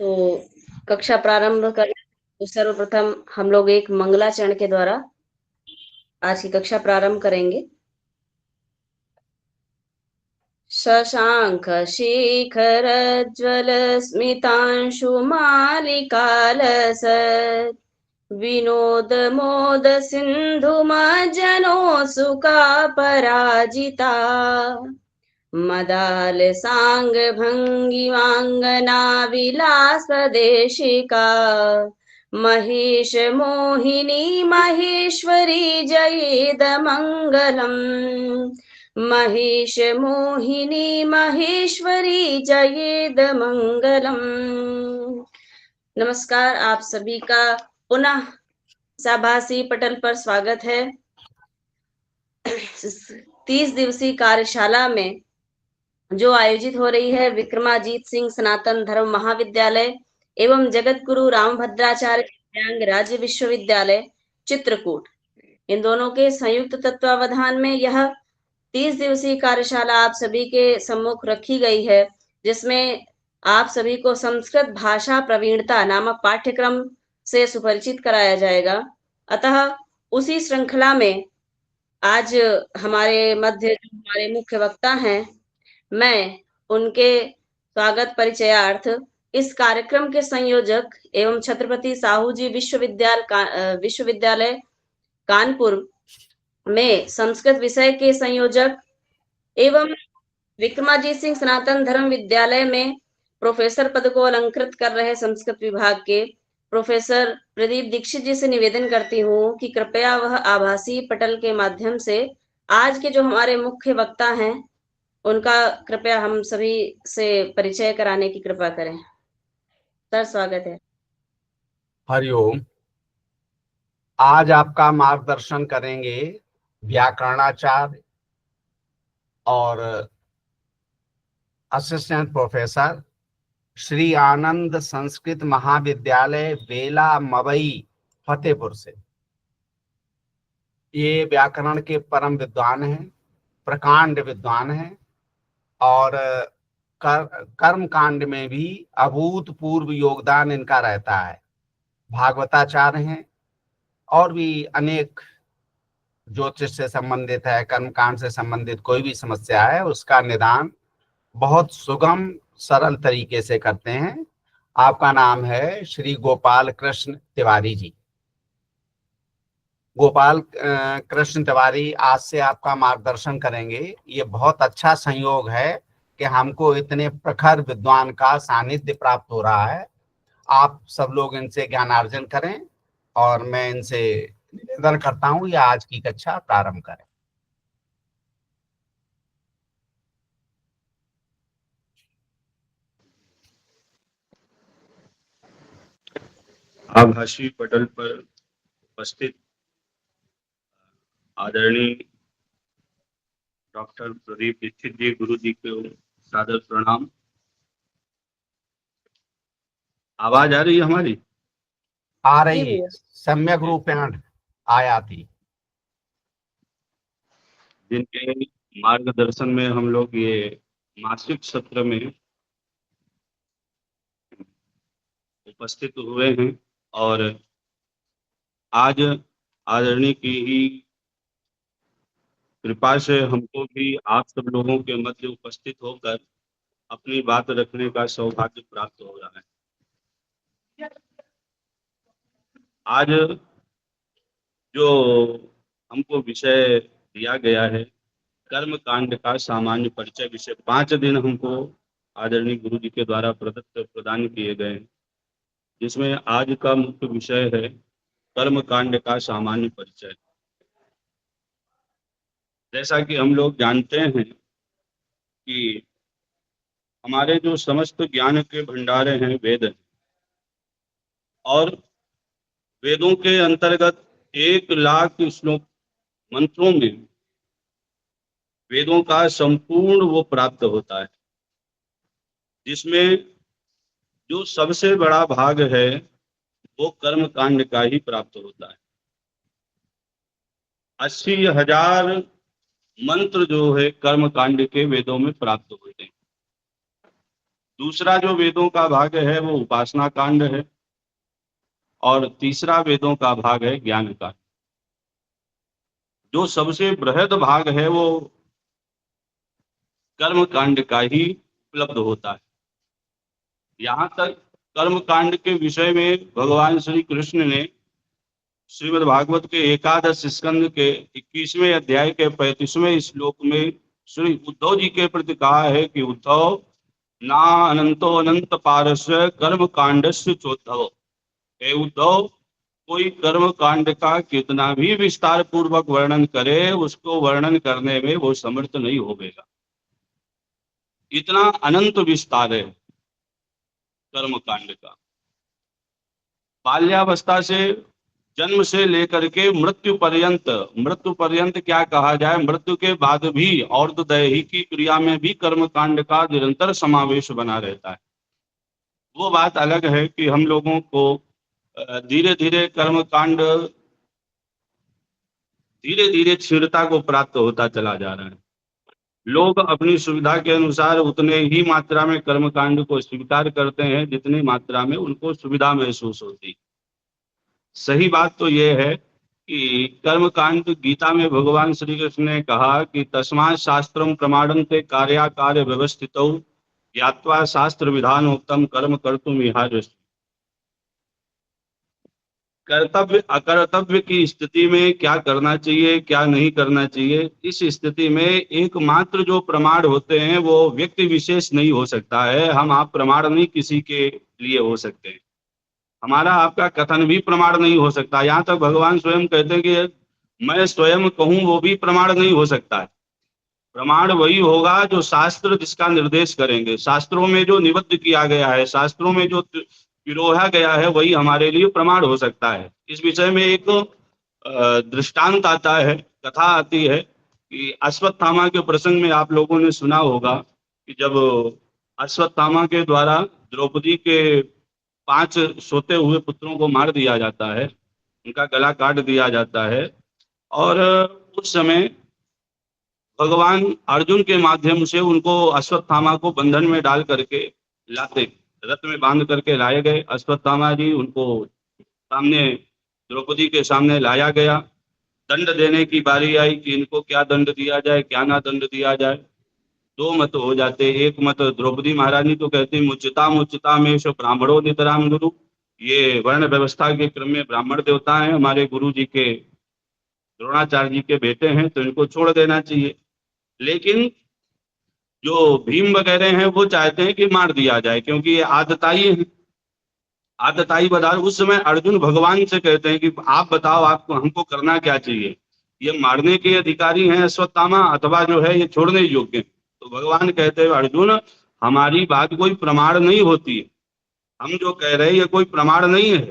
तो कक्षा प्रारंभ करने तो सर्वप्रथम हम लोग एक मंगलाचरण के द्वारा आज की कक्षा प्रारंभ करेंगे। शशांक शेखर ज्वल स्मितांशु मालिकालसत् विनोद मोद सिंधु मज्जनो सुका पराजिता मदाल सांग भंगिवांगना विलास देशिका महेश मोहिनी महेश्वरी जयेद मंगलम महेश मोहिनी महेश्वरी जयेद मंगलम। नमस्कार, आप सभी का पुनः शाबाशी पटल पर स्वागत है। 30 दिवसीय कार्यशाला में जो आयोजित हो रही है विक्रमाजीत सिंह सनातन धर्म महाविद्यालय एवं जगत गुरु रामभद्राचार्य दिव्यांग राज्य विश्वविद्यालय चित्रकूट, इन दोनों के संयुक्त तत्वावधान में यह 30 दिवसीय कार्यशाला आप सभी के सम्मुख रखी गई है, जिसमें आप सभी को संस्कृत भाषा प्रवीणता नामक पाठ्यक्रम से सुपरिचित कराया जाएगा। अतः उसी श्रृंखला में आज हमारे मध्य जो हमारे मुख्य वक्ता हैं, मैं उनके स्वागत परिचयार्थ इस कार्यक्रम के संयोजक एवं छत्रपति साहू जी विश्वविद्यालय कानपुर में संस्कृत विषय के संयोजक एवं विक्रमाजीत सिंह सनातन धर्म विद्यालय में प्रोफेसर पद को अलंकृत कर रहे संस्कृत विभाग के प्रोफेसर प्रदीप दीक्षित जी से निवेदन करती हूँ कि कृपया वह आभासी पटल के माध्यम से आज के जो हमारे मुख्य वक्ता हैं उनका कृपया हम सभी से परिचय कराने की कृपा करें। सर, स्वागत है। हरिओम। आज आपका मार्गदर्शन करेंगे व्याकरणाचार्य और असिस्टेंट प्रोफेसर श्री आनंद संस्कृत महाविद्यालय बेला मवई फतेहपुर से। ये व्याकरण के परम विद्वान हैं, प्रकांड विद्वान हैं और कर्म कांड में भी अभूतपूर्व योगदान इनका रहता है। भागवताचार्य हैं और भी अनेक ज्योतिष से संबंधित है, कर्मकांड से संबंधित कोई भी समस्या है उसका निदान बहुत सुगम सरल तरीके से करते हैं। आपका नाम है श्री गोपाल कृष्ण तिवारी जी। गोपाल कृष्ण तिवारी आज से आपका मार्गदर्शन करेंगे। ये बहुत अच्छा संयोग है कि हमको इतने प्रखर विद्वान का सानिध्य प्राप्त हो रहा है। आप सब लोग इनसे ज्ञानार्जन करें और मैं इनसे निवेदन करता हूं ये आज की कक्षा प्रारंभ करें। आभासी पटल पर उपस्थित आदरणीय डॉक्टर प्रदीप दीक्षित जी, गुरु जी को सादर प्रणाम। आवाज आ रही है हमारी? आ रही है, सम्यक रूपेण आयाति। जिनके मार्गदर्शन में हम लोग ये मासिक सत्र में उपस्थित हुए हैं और आज आदरणीय की ही कृपा से हमको भी आप सब लोगों के मध्य उपस्थित होकर अपनी बात रखने का सौभाग्य प्राप्त हो रहा है। आज जो हमको विषय दिया गया है कर्म कांड का सामान्य परिचय विषय, 5 दिन हमको आदरणीय गुरु जी के द्वारा प्रदान किए गए हैं, जिसमें आज का मुख्य विषय है कर्म कांड का सामान्य परिचय। जैसा कि हम लोग जानते हैं कि हमारे जो समस्त ज्ञान के भंडारे हैं वेद हैं और वेदों के अंतर्गत 1,00,000 श्लोक मंत्रों में वेदों का संपूर्ण वो प्राप्त होता है, जिसमें जो सबसे बड़ा भाग है वो कर्म कांड का ही प्राप्त होता है। 80,000 मंत्र जो है कर्म कांड के वेदों में प्राप्त होते हैं, दूसरा जो वेदों का भाग है वो उपासना कांड है, और तीसरा वेदों का भाग है ज्ञान कांड। जो सबसे बृहद भाग है वो कर्म कांड का ही उपलब्ध होता है। यहाँ तक कर्म कांड के विषय में भगवान श्री कृष्ण ने श्रीमद् भागवत के एकादश स्कंद के 21वें अध्याय के 35वें श्लोक में श्री उद्धव जी के प्रति कहा है कि उद्धव ना अनंतो अनंत पारस्य कर्म कांडस्य चोद्धव। हे उद्धव, कोई कर्म कांड का कितना भी विस्तार पूर्वक वर्णन करे, उसको वर्णन करने में वो समर्थ नहीं होगा। इतना अनंत विस्तार है कर्म कांड का। बाल्यावस्था से, जन्म से लेकर के मृत्यु पर्यंत क्या कहा जाए, मृत्यु के बाद भी और तो दैहिकी क्रिया में भी कर्म कांड का निरंतर समावेश बना रहता है। वो बात अलग है कि हम लोगों को धीरे धीरे कर्म कांड धीरे धीरे क्षीणता को प्राप्त होता चला जा रहा है। लोग अपनी सुविधा के अनुसार उतने ही मात्रा में कर्म कांड को स्वीकार करते हैं जितनी मात्रा में उनको सुविधा महसूस होती। सही बात तो यह है कि कर्म कांड गीता में भगवान श्री कृष्ण ने कहा कि तस्मात् शास्त्रम प्रमाणन्ते कार्याकार्य व्यवस्थितौ ज्ञात्वा शास्त्र विधानोक्तम कर्म कर्तुम इहार्हसि। कर्तव्य अकर्तव्य की स्थिति में क्या करना चाहिए, क्या नहीं करना चाहिए, इस स्थिति में एकमात्र जो प्रमाण होते हैं वो व्यक्ति विशेष नहीं हो सकता है। हम आप प्रमाण नहीं किसी के लिए हो सकते हैं। हमारा आपका कथन भी प्रमाण नहीं हो सकता। यहाँ तक भगवान स्वयं कहते हैं कि मैं स्वयं कहूँ वो भी प्रमाण नहीं हो सकता है। प्रमाण वही होगा जो शास्त्र जिसका निर्देश करेंगे। शास्त्रों में जो निबद्ध किया गया है, शास्त्रों में जो पिरोया गया है, वही हमारे लिए प्रमाण हो सकता है। इस विषय में एक दृष्टांत आता है, कथा आती है कि अश्वत्थामा के प्रसंग में आप लोगों ने सुना होगा कि जब अश्वत्थामा के द्वारा द्रौपदी के 5 सोते हुए पुत्रों को मार दिया जाता है, उनका गला काट दिया जाता है, और उस समय भगवान अर्जुन के माध्यम से उनको अश्वत्थामा को बंधन में डाल करके लाते, रथ में बांध करके लाए गए। अश्वत्थामा जी उनको सामने द्रौपदी के सामने लाया गया। दंड देने की बारी आई कि इनको क्या दंड दिया जाए, क्या ना दंड दिया जाए। 2 मत हो जाते। एक मत द्रौपदी महारानी तो कहती मुच्यता में ब्राह्मणों नितराम गुरु, ये वर्ण व्यवस्था के क्रम में ब्राह्मण देवता हैं, हमारे गुरु जी के द्रोणाचार्य जी के बेटे हैं, तो इनको छोड़ देना चाहिए। लेकिन जो भीम वगैरह हैं वो चाहते हैं कि मार दिया जाए, क्योंकि ये आदताई है, आदताई बदार। उस समय अर्जुन भगवान से कहते हैं कि आप बताओ, आपको हमको करना क्या चाहिए, ये मारने के अधिकारी हैं अश्वत्थामा अथवा जो है ये छोड़ने योग्य हैं। तो भगवान कहते हैं अर्जुन, हमारी बात कोई प्रमाण नहीं होती है, हम जो कह रहे हैं ये कोई प्रमाण नहीं है,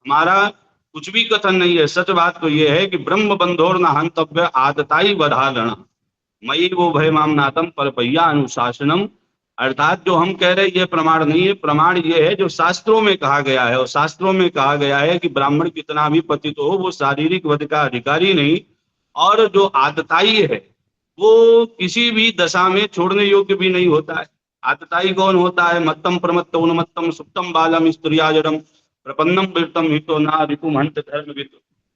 हमारा कुछ भी कथन नहीं है। सच बात तो ये है कि ब्रह्म बंधोर न हंतव्य आदताई बधारणा मई वो भय मामनातम परपैया अनुशासनम। अर्थात जो हम कह रहे हैं ये प्रमाण नहीं है, प्रमाण ये है जो शास्त्रों में कहा गया है। और शास्त्रों में कहा गया है कि ब्राह्मण कितना भी पतित हो वो शारीरिक वध का अधिकारी नहीं, और जो आदताई है वो किसी भी दशा में छोड़ने योग्य भी नहीं होता है। आदताई कौन होता है? मत्तम प्रमत्त उन्मत्तम सुप्तम बालम स्त्रियाजरम प्रपन्नम वृत्तम हितो ना रिपुम हंत धर्मविद।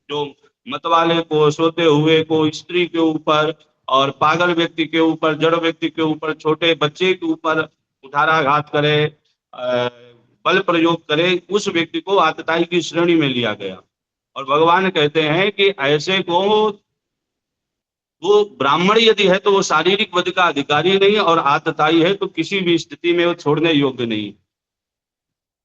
जो मत वाले को, सोते हुए को, स्त्री के ऊपर और पागल व्यक्ति के ऊपर, जड़ व्यक्ति के ऊपर, छोटे बच्चे के ऊपर कुठाराघात करे, बल प्रयोग करे, उस व्यक्ति को आतताई की श्रेणी में लिया गया। और भगवान कहते हैं कि ऐसे को, वो ब्राह्मण यदि है तो वो शारीरिक वध का अधिकारी नहीं, और आतताई है तो किसी भी स्थिति में वो छोड़ने योग्य नहीं।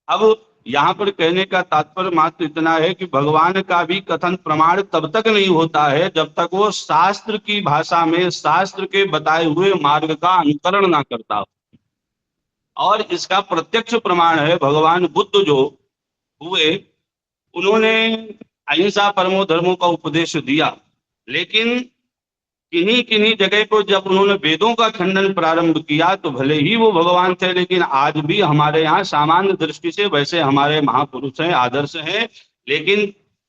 अब यहाँ पर कहने का तात्पर्य मात्र इतना है कि भगवान का भी कथन प्रमाण तब तक नहीं होता है जब तक वो शास्त्र की भाषा में शास्त्र के बताए हुए मार्ग का अनुकरण ना करता हो। और इसका प्रत्यक्ष प्रमाण है भगवान बुद्ध जो हुए, उन्होंने अहिंसा परमो धर्मों का उपदेश दिया, लेकिन किन्हीं किन्हीं जगह पर जब उन्होंने वेदों का खंडन प्रारंभ किया तो भले ही वो भगवान थे, लेकिन आज भी हमारे यहाँ सामान्य दृष्टि से वैसे हमारे महापुरुष हैं, आदर्श हैं, लेकिन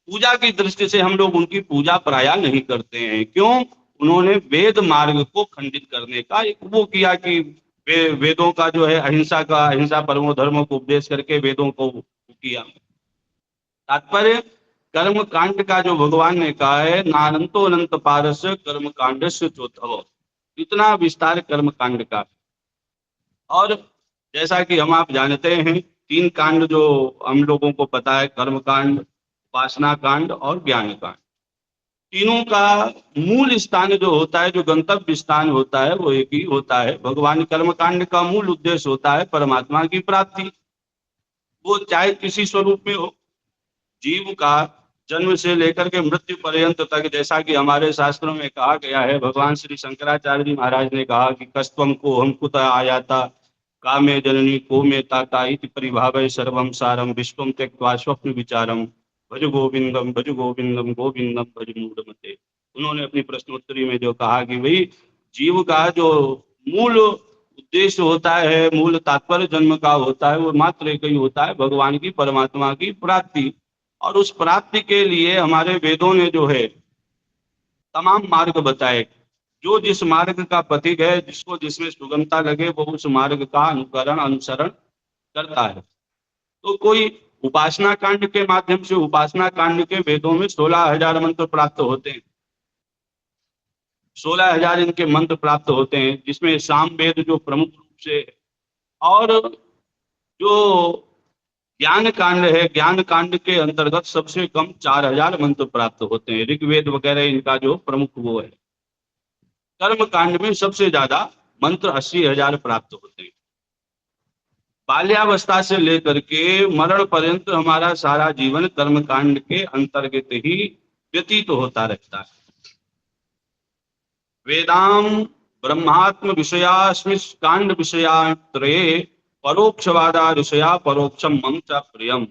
पूजा की दृष्टि से हम लोग उनकी पूजा प्रायः नहीं करते हैं। क्यों? उन्होंने वेद मार्ग को खंडित करने का एक वो किया कि वेदों का जो है अहिंसा परमो धर्म को उपदेश करके वेदों को किया। तात्पर्य कर्म कांड का जो भगवान ने कहा है, नानंतो अनंत पारस कर्म कांड से चौथव, इतना विस्तार कर्म कांड का। और जैसा कि हम आप जानते हैं, 3 कांड जो हम लोगों को पता है, कर्म कांड, उपासना कांड और ज्ञान कांड। तीनों का मूल स्थान जो होता है, जो गंतव्य स्थान होता है, वो एक ही होता है। भगवान कर्म कांड का मूल उद्देश्य होता है परमात्मा की प्राप्ति। वो चाहे किसी स्वरूप में हो, जीव का जन्म से लेकर के मृत्यु पर्यंत तक, जैसा कि हमारे शास्त्रों में कहा गया है। भगवान श्री शंकराचार्य जी महाराज ने कहा कि कस्तम को हम कुत आयाता कामे जननी को में ताता इति परिभावय सर्वम सारम विश्वम त्यक्त्वा स्वप्न विचारम भज गोविंदम गोविंदम भज मूढ़मते। उन्होंने अपनी प्रश्नोत्तरी में जो कहा कि भाई जीव का जो मूल उद्देश्य होता है, मूल तात्पर्य जन्म का होता है, वो मात्र एक ही होता है, भगवान की, परमात्मा की प्राप्ति। और उस प्राप्ति के लिए हमारे वेदों ने जो है तमाम मार्ग बताए। जो जिस मार्ग का पथिक है, जिसको जिसमें सुगमता लगे, वो उस मार्ग का अनुसरण करता है। तो कोई उपासना कांड के माध्यम से, उपासना कांड के वेदों में 16,000 मंत्र प्राप्त होते हैं। 16,000 इनके मंत्र प्राप्त होते हैं, जिसमें साम वेद जो प्रमुख रूप से है। और जो ज्ञान कांड है, ज्ञान कांड के अंतर्गत सबसे कम 4,000 मंत्र प्राप्त होते हैं। ऋग्वेद वगैरह इनका जो प्रमुख वो है। कर्म कांड में सबसे ज्यादा मंत्र 80,000 प्राप्त होते हैं। बाल्यावस्था से लेकर के मरण पर्यंत हमारा सारा जीवन कर्म कांड के अंतर्गत ही व्यतीत होता रहता है। वेदाम ब्रह्मात्म विषयास्मि कांड विषयांतरे परोक्षवादा ऋषया परोक्षम मम च प्रियम।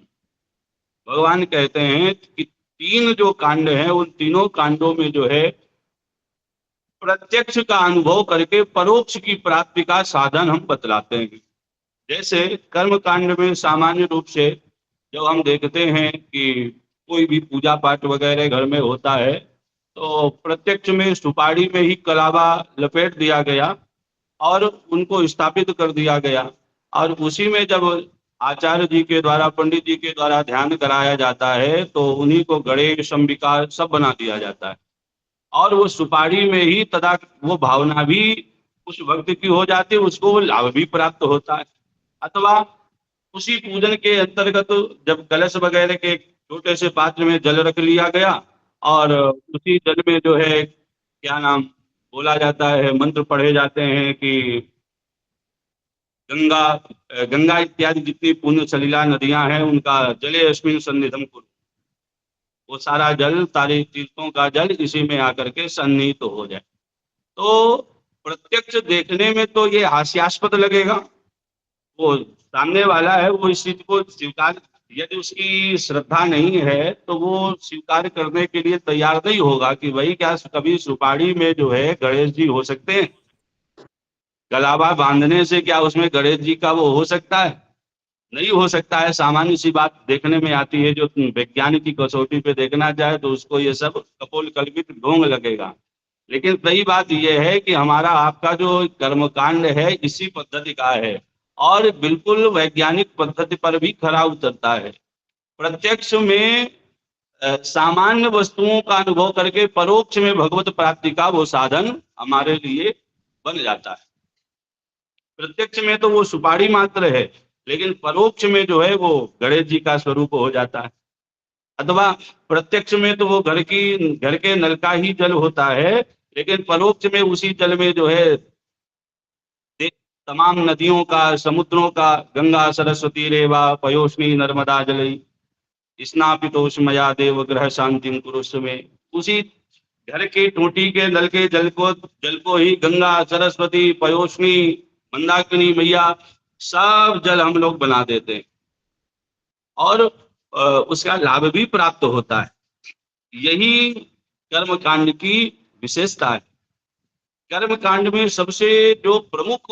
भगवान कहते हैं कि 3 जो कांड हैं, उन तीनों कांडों में जो है प्रत्यक्ष का अनुभव करके परोक्ष की प्राप्ति का साधन हम बतलाते हैं। जैसे कर्म कांड में सामान्य रूप से जब हम देखते हैं कि कोई भी पूजा पाठ वगैरह घर में होता है, तो प्रत्यक्ष में सुपारी में ही कलावा लपेट दिया गया और उनको स्थापित कर दिया गया। और उसी में जब आचार्य जी के द्वारा, पंडित जी के द्वारा ध्यान कराया जाता है, तो उन्हीं को गणेश, अंबिका सब बना दिया जाता है। और वो सुपारी में ही तदा वो भावना भी उस भक्त की हो जाती है, उसको वो लाभ भी प्राप्त होता है। अथवा उसी पूजन के अंतर्गत जब कलश वगैरह के छोटे से पात्र में जल रख लिया गया और उसी जल में जो है क्या नाम बोला जाता है, मंत्र पढ़े जाते हैं कि गंगा इत्यादि जितनी पुण्य सलिला नदियां हैं, उनका जले अस्मिन सन्निधम कुरु। वो सारा जल, सारे तीर्थों का जल इसी में आकर के सन्निहित हो जाए। तो प्रत्यक्ष देखने में तो ये हास्यास्पद लगेगा, वो सामने वाला है वो इस चीज को स्वीकार, यदि उसकी श्रद्धा नहीं है तो वो स्वीकार करने के लिए तैयार नहीं होगा कि भाई क्या कभी सुपारी में जो है गणेश जी हो सकते हैं? गलावा बांधने से क्या उसमें गणेश जी का वो हो सकता है? नहीं हो सकता है। सामान्य सी बात देखने में आती है, जो वैज्ञानिक की कसौटी पे देखना चाहे तो उसको ये सब कपोल कल्पित ढोंग लगेगा। लेकिन सही बात यह है कि हमारा आपका जो कर्मकांड है इसी पद्धति का है और बिल्कुल वैज्ञानिक पद्धति पर भी खरा उतरता है। प्रत्यक्ष में सामान्य वस्तुओं का अनुभव करके परोक्ष में भगवत प्राप्ति का वो साधन हमारे लिए बन जाता है। प्रत्यक्ष में तो वो सुपारी मात्र है, लेकिन परोक्ष में जो है वो गणेश जी का स्वरूप हो जाता है। अथवा प्रत्यक्ष में तो वो घर के नल का ही जल होता है, लेकिन परोक्ष में उसी जल में जो है तमाम नदियों का, समुद्रों का, गंगा सरस्वती रेवा पयोष्णी नर्मदा जलई स्नापितोष्मया देव ग्रह शांतिम कुरुष में, उसी घर की टूटी के नल के जल को ही गंगा, सरस्वती, पयोष्णी, मंदाकिनी मैया सब जल हम लोग बना देते हैं और उसका लाभ भी प्राप्त होता है। यही कर्म कांड की विशेषता है। कर्म कांड में सबसे जो प्रमुख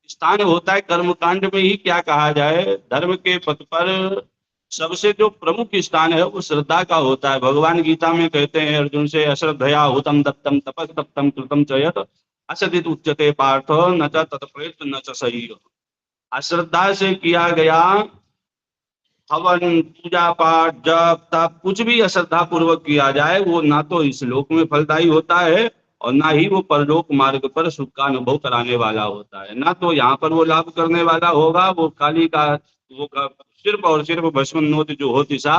स्थान होता है, कर्म कांड में ही क्या कहा जाए, धर्म के पथ पर सबसे जो प्रमुख स्थान है वो श्रद्धा का होता है। भगवान गीता में कहते हैं अर्जुन से, अश्रद्धया हुतम दत्तम तपस्तप्तम कृतम च यत् असदित उच्यते पार्थ न च तत्प्रेत न च शरीर। अश्रद्धा से किया गया हवन, पूजा पाठ, जप तप कुछ भी अश्रद्धा पूर्वक किया जाए वो ना तो इस लोक में फलदायी होता है और ना ही वो परलोक मार्ग पर सुख का अनुभव कराने वाला होता है। ना तो यहाँ पर वो लाभ करने वाला होगा, वो काली का वो सिर्फ और सिर्फ भस्मनोद जो होती सा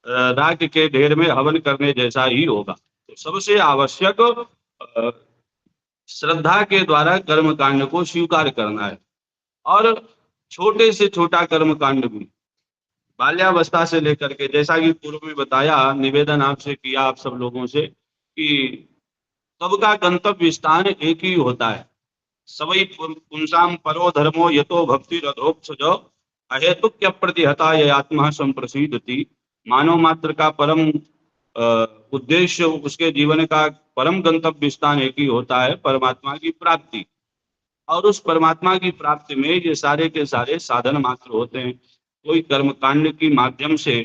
राख के ढेर में हवन करने जैसा ही होगा। तो सबसे आवश्यक श्रद्धा के द्वारा कर्म कांड को स्वीकार करना है। और छोटे से छोटा कर्म कांड भी बाल्यावस्था से लेकर के, जैसा कि पूर्व में बताया, निवेदन आपसे किया आप सब लोगों से कि सबका गंतव्य स्थान एक ही होता है। सवै पुंसाम परो धर्मो यतो भक्ति रथोक्षज अहेतुक्य प्रतिहता ये आत्मा संप्रसिद्धति। मानव मात्र का परम उद्देश्य, उसके जीवन का परम गंतव्य स्थान एक ही होता है, परमात्मा की प्राप्ति। और उस परमात्मा की प्राप्ति में ये सारे के सारे साधन मात्र होते हैं। कोई कर्म कांड के माध्यम से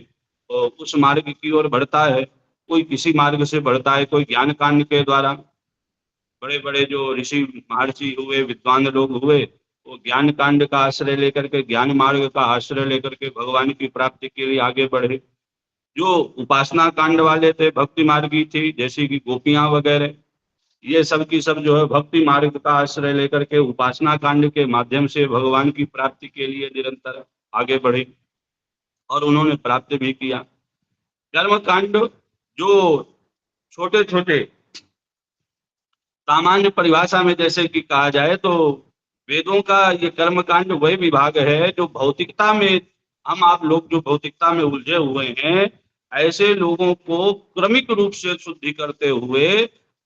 उस मार्ग की ओर बढ़ता है, कोई किसी मार्ग से बढ़ता है, कोई ज्ञान कांड के द्वारा। बड़े बड़े जो ऋषि महर्षि हुए, विद्वान लोग हुए, वो ज्ञान कांड का आश्रय लेकर के, ज्ञान मार्ग का आश्रय लेकर के भगवान की प्राप्ति के लिए आगे बढ़े। जो उपासना कांड वाले थे, भक्ति मार्गी थी, जैसे कि गोपियां वगैरह, ये सब की सब जो है भक्ति मार्ग का आश्रय लेकर के उपासना कांड के माध्यम से भगवान की प्राप्ति के लिए निरंतर आगे बढ़े और उन्होंने प्राप्त भी किया। कर्म कांड जो छोटे छोटे सामान्य परिभाषा में जैसे कि कहा जाए तो वेदों का ये कर्म कांड वही विभाग है जो भौतिकता में, हम आप लोग जो भौतिकता में उलझे हुए हैं, ऐसे लोगों को क्रमिक रूप से शुद्धि करते हुए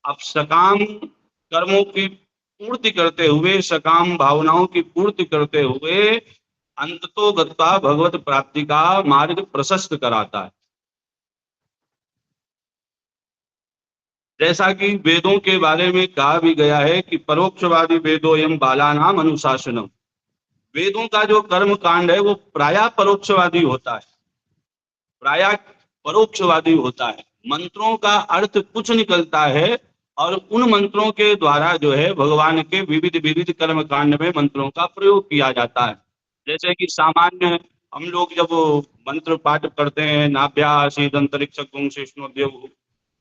अब सकाम कर्मों की पूर्ति करते हुए, सकाम भावनाओं की पूर्ति करते हुए अंततोगत्वा भगवत प्राप्ति का मार्ग प्रशस्त कराता है। जैसा कि वेदों के बारे में कहा भी गया है कि परोक्षवादी वेदोयम बालानाम अनुशासनम। वेदों का जो कर्म कांड है वो प्रायः परोक्षवादी होता है, प्रायः परोक्षवादी होता है। मंत्रों का अर्थ कुछ निकलता है और उन मंत्रों के द्वारा जो है भगवान के विविध विविध कर्म कांड में मंत्रों का प्रयोग किया जाता है। जैसे कि सामान्य हम लोग जब मंत्र पाठ करते हैं, नाभ्यासीद अंतरिक्षं शेषणोद्यौ,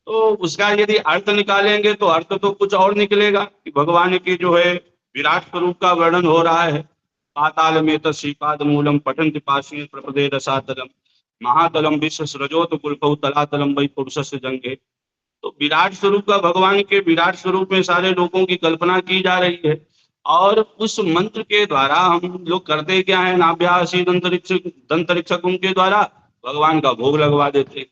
तो उसका यदि अर्थ निकालेंगे तो अर्थ तो कुछ और निकलेगा कि भगवान की जो है विराट स्वरूप का वर्णन हो रहा है। पाताल में तत्पाद मूलम पठंति पाशी प्रपदे रसातलम महातलम विश्व सृजोत कुलपौ तलातलम वै पुरुषस्य जंगे। तो विराट स्वरूप का, भगवान के विराट स्वरूप में सारे लोगों की कल्पना की जा रही है और उस मंत्र के द्वारा हम लोग करते क्या है, नाभ्यासी दंतरिक्षकों के द्वारा भगवान का भोग लगवा देते।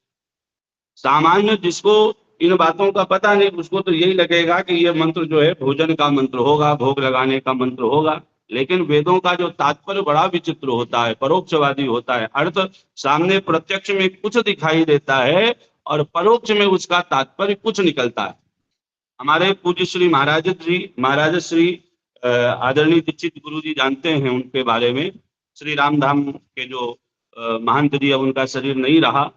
सामान्य जिसको इन बातों का पता नहीं, उसको तो यही लगेगा कि ये मंत्र जो है भोजन का मंत्र होगा, भोग लगाने का मंत्र होगा। लेकिन वेदों का जो तात्पर्य बड़ा विचित्र होता है, परोक्षवादी होता है। अर्थ सामने प्रत्यक्ष में कुछ दिखाई देता है और परोक्ष में उसका तात्पर्य कुछ निकलता है। हमारे पूज्य श्री महाराज श्री आदरणीय दीक्षित गुरु जी जानते हैं उनके बारे में। श्री रामधाम के जो महंत जी, अब उनका शरीर नहीं रहा,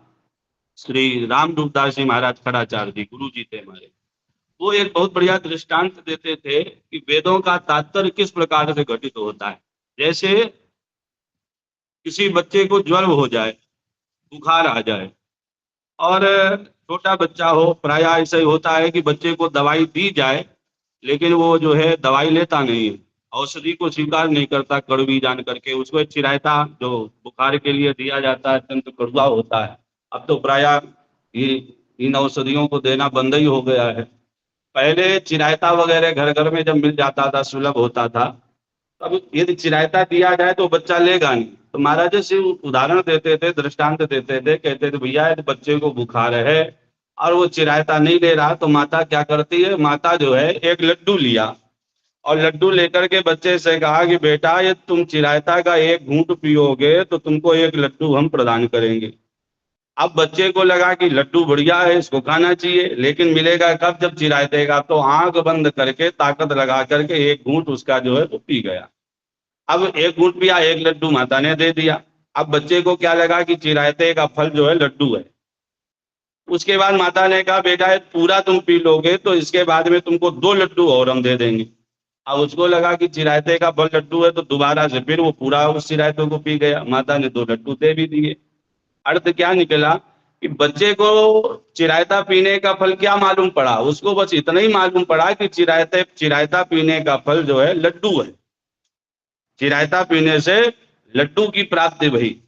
श्री राम रूपदास जी महाराज खड़ाचार्य जी गुरु जी थे हमारे, वो एक बहुत बढ़िया दृष्टांत देते थे कि वेदों का तात्पर्य किस प्रकार से घटित होता है। जैसे किसी बच्चे को ज्वर हो जाए, बुखार आ जाए, और छोटा बच्चा हो, प्राय ऐसा ही होता है कि बच्चे को दवाई दी जाए लेकिन वो जो है दवाई लेता नहीं है, औषधि को स्वीकार नहीं करता, कड़वी जान करके उसको चिरायता जो बुखार के लिए दिया जाता है अत्यंत कड़वा होता है। अब तो प्राय इन औषधियों को देना बंद ही हो गया है। पहले चिरायता वगैरह घर घर में जब मिल जाता था, सुलभ होता था, अब यदि चिरायता दिया जाए तो बच्चा लेगा नहीं। तो महाराज से उदाहरण देते थे, दृष्टांत देते थे, कहते थे भैया यदि बच्चे को बुखार है और वो चिरायता नहीं ले रहा तो माता क्या करती है, माता जो है एक लड्डू लिया और लड्डू लेकर के बच्चे से कहा कि बेटा ये तुम चिरायता का एक घूंट पियोगे तो तुमको एक लड्डू हम प्रदान करेंगे। अब बच्चे को लगा कि लड्डू बढ़िया है, इसको खाना चाहिए, लेकिन मिलेगा कब, जब चिरायतेगा। तो आंख बंद करके ताकत लगा करके एक घूंट उसका जो है वो पी गया। अब एक घूंट पिया, एक लड्डू माता ने दे दिया। अब बच्चे को क्या लगा कि चिरायते का फल जो है लड्डू है। उसके बाद माता ने कहा बेटा ये पूरा तुम पी लोगे तो इसके बाद में तुमको 2 लड्डू और हम दे देंगे। अब उसको लगा कि चिरायते का बल लड्डू है, तो दोबारा से फिर वो पूरा उस चिरायते को पी गया। माता ने 2 लड्डू दे भी दिए। अर्थ क्या निकला कि बच्चे को चिरायता पीने का फल क्या मालूम पड़ा, उसको बस इतना ही मालूम पड़ा कि चिरायता पीने का फल जो है लड्डू है, चिरायता पीने से लड्डू की प्राप्ति भई।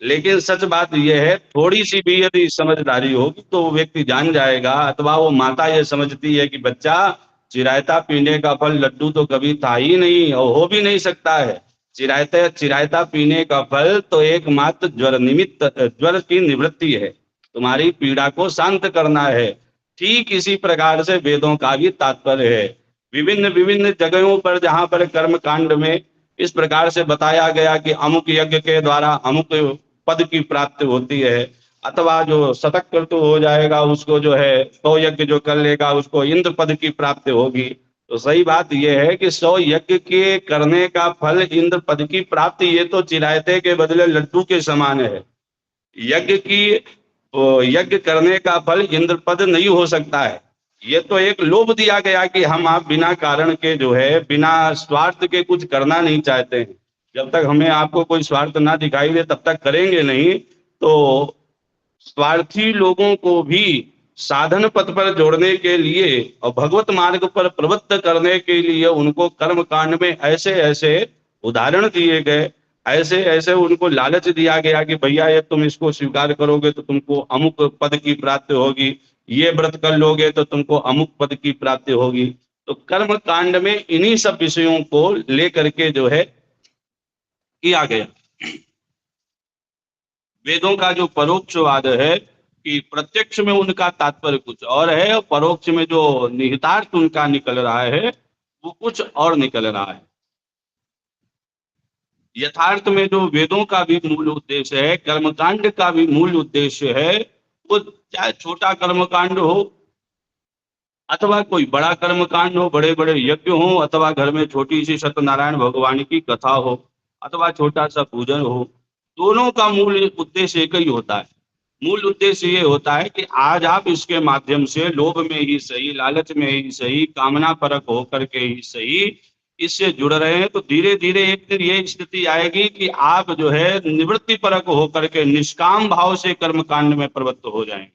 लेकिन सच बात यह है, थोड़ी सी भी यदि समझदारी होगी तो वो व्यक्ति जान जाएगा, अथवा वो माता ये समझती है कि बच्चा चिरायता पीने का फल लड्डू तो कभी था ही नहीं और हो भी नहीं सकता है। चिरायता पीने का फल तो एकमात्र ज्वर की निवृत्ति है, तुम्हारी पीड़ा को शांत करना है। ठीक इसी प्रकार से वेदों का भी तात्पर्य है। विभिन्न विभिन्न जगहों पर जहां पर कर्म कांड में इस प्रकार से बताया गया कि अमुक यज्ञ के द्वारा अमुक पद की प्राप्ति होती है, अथवा जो शतक क्रतु हो जाएगा उसको जो है 100 यज्ञ जो कर लेगा उसको इंद्र पद की प्राप्ति होगी। तो सही बात यह है कि 100 यज्ञ के करने का फल इंद्र पद की प्राप्ति, ये तो चिरायते के बदले लड्डू के समान है। यज्ञ करने का फल इंद्र पद नहीं हो सकता है। ये तो एक लोभ दिया गया कि हम आप बिना कारण के जो है, बिना स्वार्थ के कुछ करना नहीं चाहते हैं। जब तक हमें आपको कोई स्वार्थ ना दिखाई दे तब तक करेंगे नहीं। तो स्वार्थी लोगों को भी साधन पथ पर जोड़ने के लिए और भगवत मार्ग पर प्रवृत्त करने के लिए उनको कर्म कांड में ऐसे ऐसे उदाहरण दिए गए, ऐसे ऐसे उनको लालच दिया गया कि भैया ये तुम इसको स्वीकार करोगे तो तुमको अमुक पद की प्राप्ति होगी, ये व्रत कर लोगे तो तुमको अमुक पद की प्राप्ति होगी। तो कर्म कांड में इन्हीं सब विषयों को लेकर के जो है किया गया। वेदों का जो परोक्षवाद है कि प्रत्यक्ष में उनका तात्पर्य कुछ और है और परोक्ष में जो निहितार्थ उनका निकल रहा है वो कुछ और निकल रहा है। यथार्थ में जो वेदों का भी मूल उद्देश्य है, कर्मकांड का भी मूल उद्देश्य है, वो चाहे छोटा कर्मकांड हो अथवा कोई बड़ा कर्मकांड हो, बड़े बड़े यज्ञ हो, अथवा घर में छोटी सी सत्यनारायण भगवान की कथा हो, अथवा छोटा सा पूजन हो, दोनों का मूल उद्देश्य एक ही होता है। मूल उद्देश्य ये होता है कि आज आप इसके माध्यम से लोभ में ही सही, लालच में ही सही, कामना परक होकर के ही सही इससे जुड़ रहे हैं, तो धीरे धीरे एक दिन ये स्थिति आएगी कि आप जो है निवृत्ति परक होकर के निष्काम भाव से कर्मकांड में प्रवृत्त हो जाएंगे।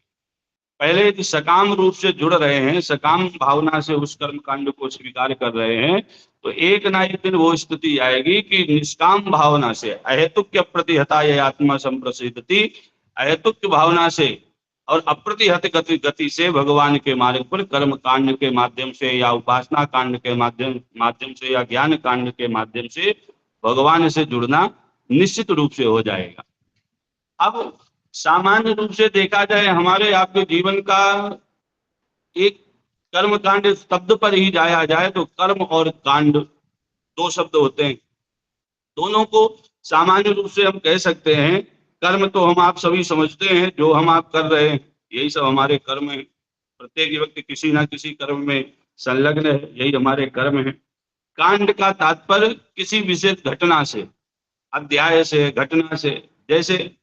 पहले यदि सकाम रूप से जुड़ रहे हैं, सकाम भावना से उस कर्मकांड को स्वीकार कर रहे हैं, तो एक ना एक दिन वो स्थिति आएगी कि निष्काम भावना से अहेतुक्य प्रतिहता ये आत्मा संप्रसिद्धति, अहेतुक्य भावना से और अप्रतिहत गति से भगवान के मार्ग पर कर्म कांड के माध्यम से या उपासना कांड के माध्यम से या ज्ञान कांड के माध्यम से भगवान से जुड़ना निश्चित रूप से हो जाएगा। अब सामान्य रूप से देखा जाए, हमारे आपके जीवन का एक कर्म कांड शब्द पर ही जाया जाए तो कर्म और कांड 2 शब्द होते हैं। दोनों को सामान्य रूप से हम कह सकते हैं। कर्म तो हम आप सभी समझते हैं, जो हम आप कर रहे हैं यही सब हमारे कर्म है। प्रत्येक व्यक्ति किसी ना किसी कर्म में संलग्न है, यही हमारे कर्म है। कांड का तात्पर्य किसी विशेष घटना से, अध्याय से, घटना से। जैसे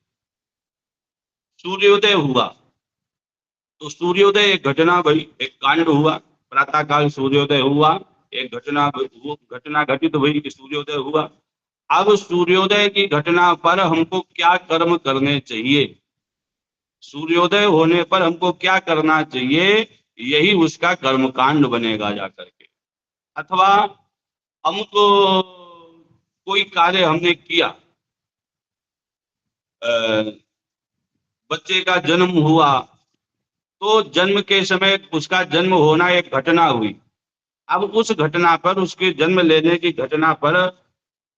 सूर्योदय हुआ तो सूर्योदय एक घटना भई, एक कांड हुआ। प्रातः काल सूर्योदय हुआ, एक घटना घटित हुई कि सूर्योदय हुआ। अब सूर्योदय की घटना पर हमको क्या कर्म करने चाहिए, सूर्योदय होने पर हमको क्या करना चाहिए, यही उसका कर्मकांड बनेगा जाकर के। अथवा हमको कोई कार्य हमने किया, बच्चे का जन्म हुआ तो जन्म के समय उसका जन्म होना एक घटना हुई। अब उस घटना पर, उसके जन्म लेने की घटना पर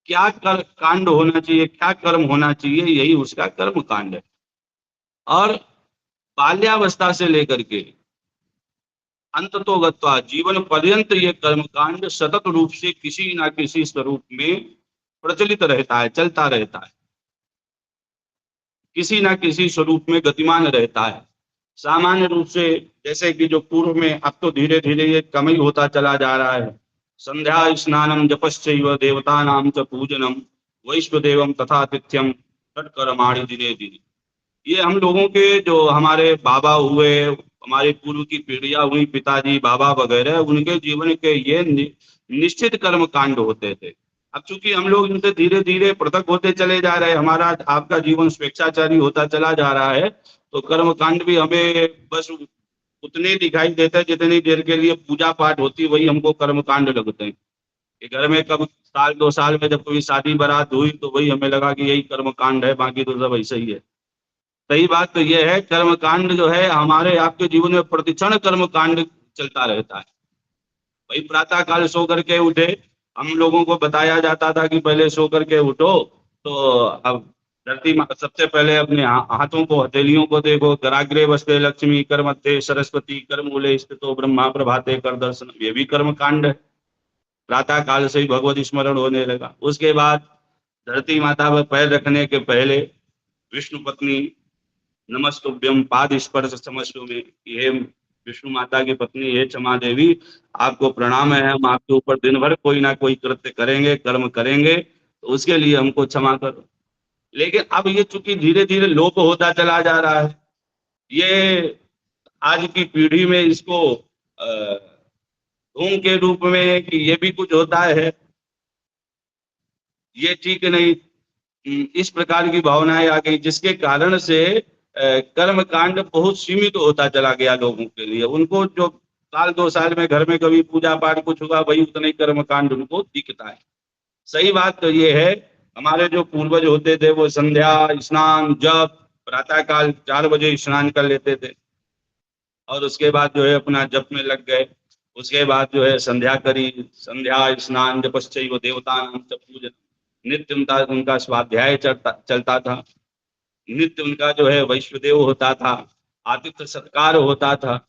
क्या कांड होना चाहिए, क्या कर्म होना चाहिए, यही उसका कर्म कांड है। और बाल्यावस्था से लेकर के अंततोगत्वा जीवन पर्यंत ये कर्म कांड सतत रूप से किसी ना किसी स्वरूप में प्रचलित रहता है, चलता रहता है, किसी ना किसी स्वरूप में गतिमान रहता है। सामान्य रूप से जैसे कि जो पूर्व में, अब तो धीरे धीरे ये कम ही होता चला जा रहा है। संध्या स्नानम जपश्चैव देवतानां च पूजनम वैश्वदेवम तथा तिथ्यम तत्कर्माणि दिने दिने। ये हम लोगों के जो हमारे बाबा हुए, हमारे पूर्व की पीढ़ियां हुई, पिताजी बाबा वगैरह, उनके जीवन के ये निश्चित कर्म कांड होते थे। अब चूंकि हम लोग इनसे धीरे धीरे पृथक होते चले जा रहे हैं, हमारा आपका जीवन स्वेच्छाचारी होता चला जा रहा है, तो कर्म कांड भी हमें बस उतने दिखाई देते हैं जितनी देर के लिए पूजा पाठ होती, वही हमको कर्म कांड लगते हैं। कि घर में कब साल 2 साल में जब कोई शादी बारात हुई तो वही हमें लगा कि यही कर्म कांड है, बाकी तो सब ऐसा ही है। सही बात तो यह है, कर्म कांड जो है हमारे आपके जीवन में प्रतिक्षण कर्म कांड चलता रहता है। भाई प्रातः काल सो करके उठे, हम लोगों को बताया जाता था कि पहले सो करके उठो, तो अब धरती सबसे पहले अपने हाथों को, हथेलियों को देखो, कराग्रे वस्ते लक्ष्मी, कर मध्य सरस्वती, कर मूले स्थितो ब्रह्मा प्रभाते कर दर्शन, ये भी कर्म कांड है। प्रातः काल से ही भगवत स्मरण होने लगा। उसके बाद धरती माता पर पैर रखने के पहले विष्णु पत्नी नमस्तुभ्यम पाद स्पर्श समस्तु में, ये विष्णु माता की पत्नी है क्षमा देवी, आपको प्रणाम है, हम आपके ऊपर दिन भर कोई ना कोई कृत्य करेंगे, कर्म करेंगे, तो उसके लिए हमको क्षमा करो। लेकिन अब ये चूंकि धीरे धीरे लोप होता चला जा रहा है, ये आज की पीढ़ी में इसको ढोंग के रूप में कि ये भी कुछ होता है, ये ठीक नहीं, इस प्रकार की भावनाएं आ गई, जिसके कारण से कर्म कांड बहुत सीमित होता चला गया लोगों के लिए। उनको जो साल 2 साल में घर में कभी पूजा पाठ कुछ हुआ, वही उतना ही कर्म कांड उनको दिखता है। सही बात तो ये है, हमारे जो पूर्वज होते थे वो संध्या स्नान जप, प्रातः काल 4 बजे स्नान कर लेते थे और उसके बाद जो है अपना जप में लग गए। उसके बाद जो है संध्या करी, संध्या स्नान जपश्चैव देवतानां च पूजन, नित्य उनका स्वाध्याय चलता था, नित्य उनका जो है वैश्वदेव होता था, आतिथ्य सत्कार होता था,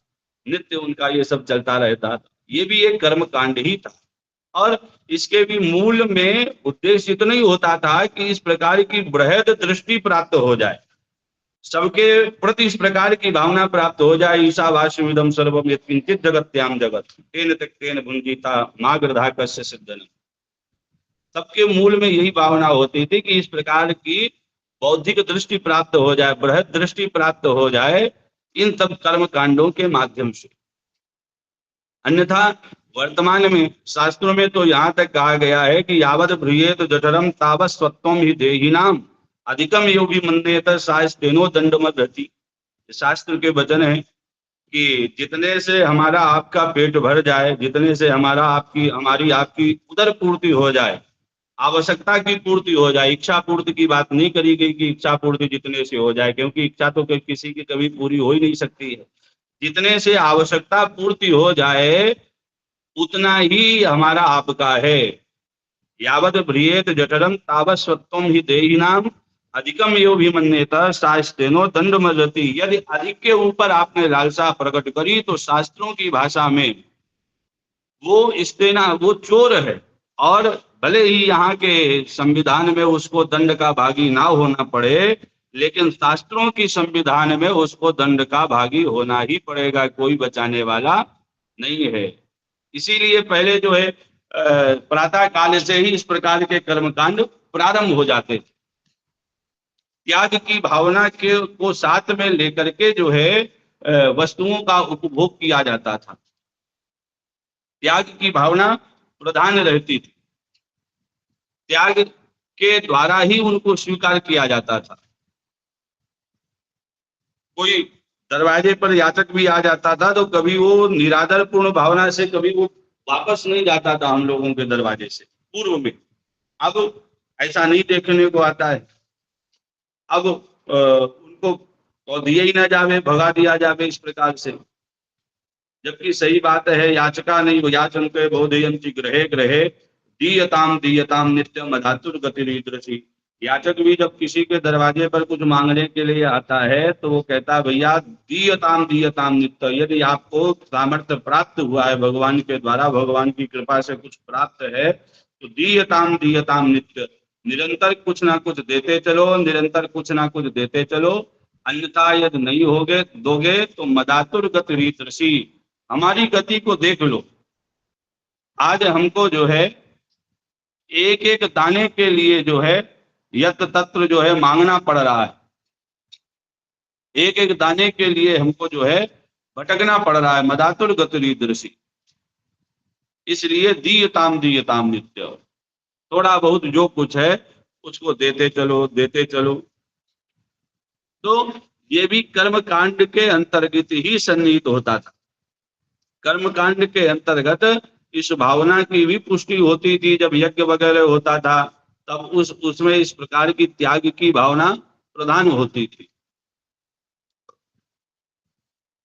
नित्य उनका ये सब चलता रहता था। ये भी एक कर्म कांड ही था और इसके भी मूल में उद्देश्य इतना ही होता था कि इस प्रकार की बृहद दृष्टि प्राप्त हो जाए, सबके प्रति इस प्रकार की भावना प्राप्त हो जाए। ईशावास्यमिदं सर्वम यत्किंचित् जगत्याम जगत तेन त्यक्तेन भुंजीता मा गृधा कस्य सिद्धनम्। सबके मूल में यही भावना होती थी कि इस प्रकार की बौद्धिक दृष्टि प्राप्त हो जाए, बृहद दृष्टि प्राप्त हो जाए इन सब कर्म कांडों के माध्यम से। अन्यथा वर्तमान में शास्त्रों में तो यहाँ तक कहा गया है कि यावत भ्रियेत जठरम तावत् स्वत्वम हि देहिनाम अधिकम यो भी मन्येत सास्तेनो दंडमदति। शास्त्र के वचन है कि जितने से हमारा आपका पेट भर जाए, जितने से हमारी आपकी उदर पूर्ति हो जाए, आवश्यकता की पूर्ति हो जाए, इच्छा पूर्ति की बात नहीं करी गई कि इच्छा पूर्ति जितने से हो जाए, क्योंकि इच्छा तो किसी की कभी पूरी हो ही नहीं सकती है। जितने से आवश्यकता पूर्ति हो जाए उतना ही हमारा आपका है। यावत भ्रियेत जठरम तावत् स्वत्वम हि देहिनाम अधिकम यो भी मन्येत शास्त्रेनो दंडमदति। यदि अधिक के ऊपर आपने लालसा प्रकट करी तो शास्त्रों की भाषा में वो चोर है, और भले ही यहाँ के संविधान में उसको दंड का भागी ना होना पड़े, लेकिन शास्त्रों की संविधान में उसको दंड का भागी होना ही पड़ेगा, कोई बचाने वाला नहीं है। इसीलिए पहले जो है प्रातः काल से ही इस प्रकार के कर्मकांड प्रारंभ हो जाते थे। त्याग की भावना को साथ में लेकर के जो है वस्तुओं का उपभोग किया जाता था, त्याग की भावना प्रधान रहती थी, त्याग के द्वारा ही उनको स्वीकार किया जाता था। कोई दरवाजे पर याचक भी आ जाता था तो कभी वो निरादर पूर्ण भावना से कभी वो वापस नहीं जाता था हम लोगों के दरवाजे से पूर्व में। अब ऐसा नहीं देखने को आता है, अब उनको दिए ही ना जावे, भगा दिया जावे इस प्रकार से। जबकि सही बात है, याचका नहीं याचन के बोधयंति ग्रहे ग्रहे दीयताम नित्यम अधातुर गतिरीदृशी। याचक भी जब किसी के दरवाजे पर कुछ मांगने के लिए आता है तो वो कहता है भैया दीयताम नित्य। यदि आपको सामर्थ्य प्राप्त हुआ है भगवान के द्वारा, भगवान की कृपा से कुछ प्राप्त है तो दीयताम नित्य, निरंतर कुछ ना कुछ देते चलो, निरंतर कुछ ना कुछ देते चलो। अन्यथा यदि नहीं दोगे तो मदातुर गतिरीदृशी, हमारी गति को देख लो। आज हमको जो है एक एक दाने के लिए जो है यत्र तत्र जो है मांगना पड़ रहा है। एक एक दाने के लिए हमको जो है भटकना पड़ रहा है। मदातुर गतिदृषि, इसलिए दीयताम दीयताम नित्य, थोड़ा बहुत जो कुछ है उसको देते चलो देते चलो। तो ये भी कर्म कांड के अंतर्गत ही सन्निहित होता था। कर्म कांड के अंतर्गत इस भावना की भी पुष्टि होती थी। जब यज्ञ वगैरह होता था तब उसमें इस प्रकार की त्याग की भावना प्रधान होती थी,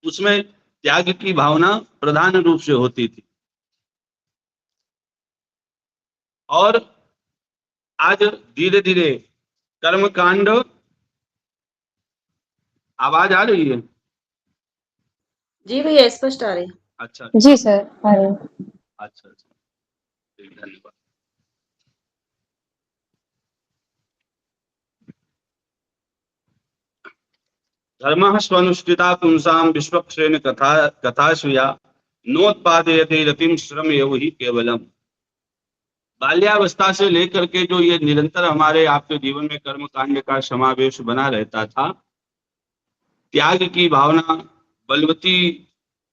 उसमें त्याग की भावना प्रधान रूप से होती थी। और आज धीरे धीरे कर्म कांड, आवाज आ रही है? जी भैया स्पष्ट आ रही है। अच्छा जी सर, आ रहे हैं। अच्छा अच्छा, ठीक, धन्यवाद। धर्मः स्वनुष्ठिता पुंसाम विश्वक्षेण कथाश्रिया नोत्पादयते रतिम श्रम एव ही केवलम। बाल्यावस्था से लेकर के जो ये निरंतर हमारे आपके जीवन में कर्म कांड का समावेश बना रहता था, त्याग की भावना बलवती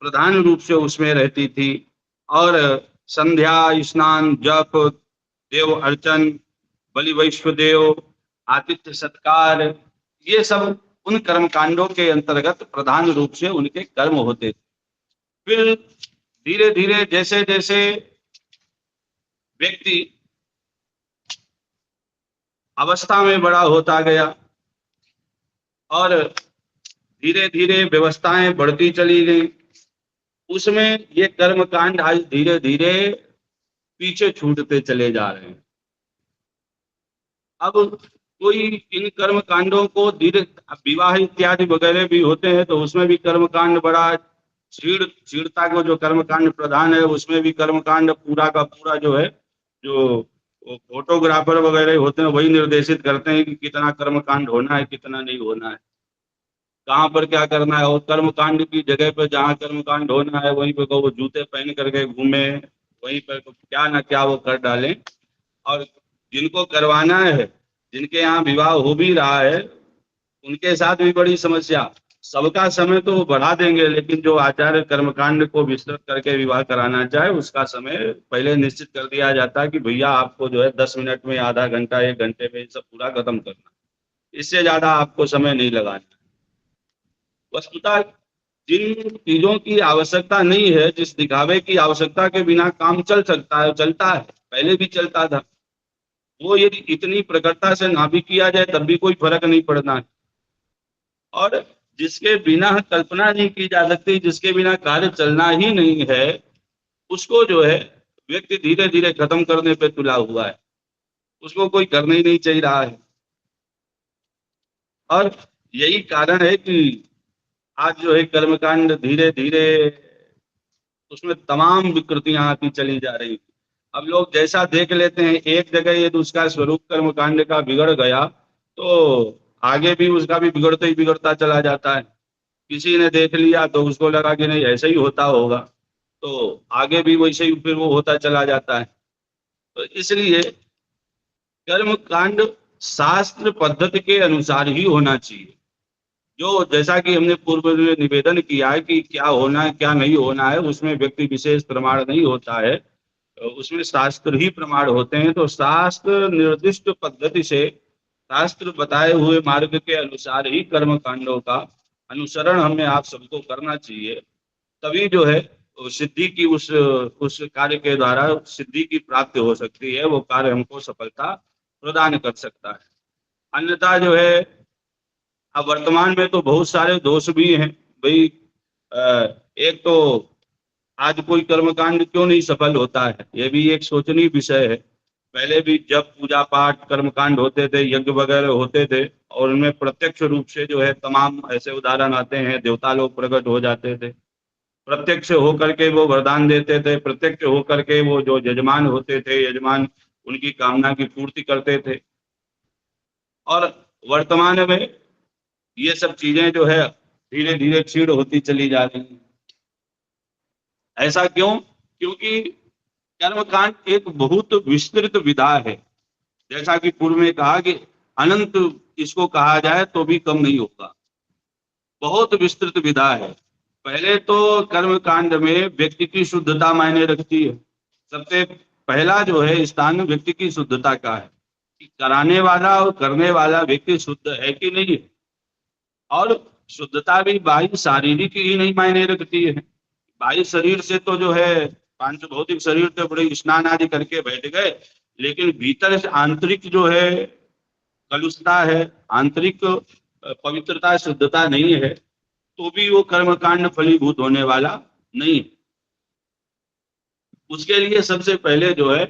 प्रधान रूप से उसमें रहती थी। और संध्या, स्नान, जप, देव अर्चन, बलि वैश्वदेव, आतिथ्य सत्कार, ये सब उन कर्म कांडों के अंतर्गत प्रधान रूप से उनके कर्म होते थे। फिर धीरे धीरे जैसे जैसे व्यक्ति अवस्था में बड़ा होता गया और धीरे धीरे व्यवस्थाएं बढ़ती चली गई, उसमें ये कर्म कांड आज धीरे धीरे पीछे छूटते चले जा रहे हैं। अब कोई इन कर्म कांडों को धीरे, विवाह इत्यादि वगैरह भी होते हैं तो उसमें भी कर्म कांड बड़ा क्षीणता को जो कर्म कांड प्रधान है उसमें भी कर्म कांड पूरा का पूरा जो है, जो फोटोग्राफर वगैरह होते हैं वही निर्देशित करते हैं कि कितना कर्म कांड होना है कितना नहीं होना है, कहाँ पर क्या करना है। और कर्म कांड की जगह पर जहाँ कर्म कांड होना है वहीं पर वो जूते पहन करके घूमे, वहीं पर क्या ना क्या वो कर डालें। और जिनको करवाना है, जिनके यहाँ विवाह हो भी रहा है, उनके साथ भी बड़ी समस्या। सबका समय तो बढ़ा देंगे लेकिन जो आचार्य कर्मकांड को विस्तृत करके विवाह कराना चाहे उसका समय पहले निश्चित कर दिया जाता है कि भैया आपको जो है 10 मिनट में, आधा घंटा, 1 घंटे में सब पूरा खत्म करना, इससे ज्यादा आपको समय नहीं लगाना। वस्तुतः जिन चीजों की आवश्यकता नहीं है, जिस दिखावे की आवश्यकता के बिना काम चल सकता है, चलता है, पहले भी चलता था, वो यदि इतनी प्रकटता से ना भी किया जाए तब भी कोई फर्क नहीं पड़ना है। और जिसके बिना कल्पना नहीं की जा सकती, जिसके बिना कार्य चलना ही नहीं है, उसको जो है व्यक्ति धीरे धीरे खत्म करने पे तुला हुआ है, उसको कोई करना ही नहीं चाहिए रहा है। और यही कारण है कि आज जो है कर्मकांड धीरे धीरे उसमें तमाम विकृतियां आती चली जा रही। अब लोग जैसा देख लेते हैं एक जगह ये उसका स्वरूप कर्मकांड का बिगड़ गया तो आगे भी उसका भी बिगड़ता ही बिगड़ता चला जाता है। किसी ने देख लिया तो उसको लगा कि नहीं ऐसा ही होता होगा, तो आगे भी वैसे ही फिर वो होता चला जाता है। तो इसलिए कर्म कांड शास्त्र पद्धति के अनुसार ही होना चाहिए। जो जैसा कि हमने पूर्व में निवेदन किया है कि क्या होना है क्या नहीं होना है, उसमें व्यक्ति विशेष प्रमाण नहीं होता है, उसमें शास्त्र ही प्रमाण होते हैं। तो शास्त्र निर्दिष्ट पद्धति से, शास्त्र बताए हुए मार्ग के अनुसार ही कर्म कांडों का अनुसरण हमें आप सबको करना चाहिए। तभी जो है सिद्धि की उस कार्य के द्वारा सिद्धि की प्राप्ति हो सकती है, वो कार्य हमको सफलता प्रदान कर सकता है। अन्यथा जो है अब वर्तमान में तो बहुत सारे दोष भी हैं भाई। एक तो आज कोई कर्मकांड क्यों नहीं सफल होता है, ये भी एक सोचनीय विषय है। पहले भी जब पूजा पाठ कर्मकांड होते थे, यज्ञ वगैरह होते थे और उनमें प्रत्यक्ष रूप से जो है तमाम ऐसे उदाहरण आते हैं, देवता लोग प्रकट हो जाते थे, प्रत्यक्ष होकर के वो वरदान देते थे, प्रत्यक्ष होकर के वो जो यजमान होते थे, यजमान उनकी कामना की पूर्ति करते थे। और वर्तमान में ये सब चीजें जो है धीरे धीरे क्षीण होती चली जा रही हैं। ऐसा क्यों? क्योंकि कर्मकांड एक बहुत विस्तृत विधा है। जैसा कि पूर्व में कहा कि अनंत इसको कहा जाए तो भी कम नहीं होगा। बहुत विस्तृत विधा है। पहले तो कर्म कांड में व्यक्ति की शुद्धता मायने रखती है। सबसे पहला जो है स्थान व्यक्ति की शुद्धता का है कि कराने वाला और करने वाला व्यक्ति शुद्ध है कि नहीं है। और शुद्धता भी बाह्य शारीरिक ही नहीं मायने रखती है। बाह्य शरीर से तो जो है पांच भौतिक शरीर तो बड़े स्नान आदि करके बैठ गए, लेकिन भीतर से आंतरिक जो है कलुषता है, आंतरिक पवित्रता शुद्धता नहीं है, तो भी वो कर्मकांड फलीभूत होने वाला नहीं है। उसके लिए सबसे पहले जो है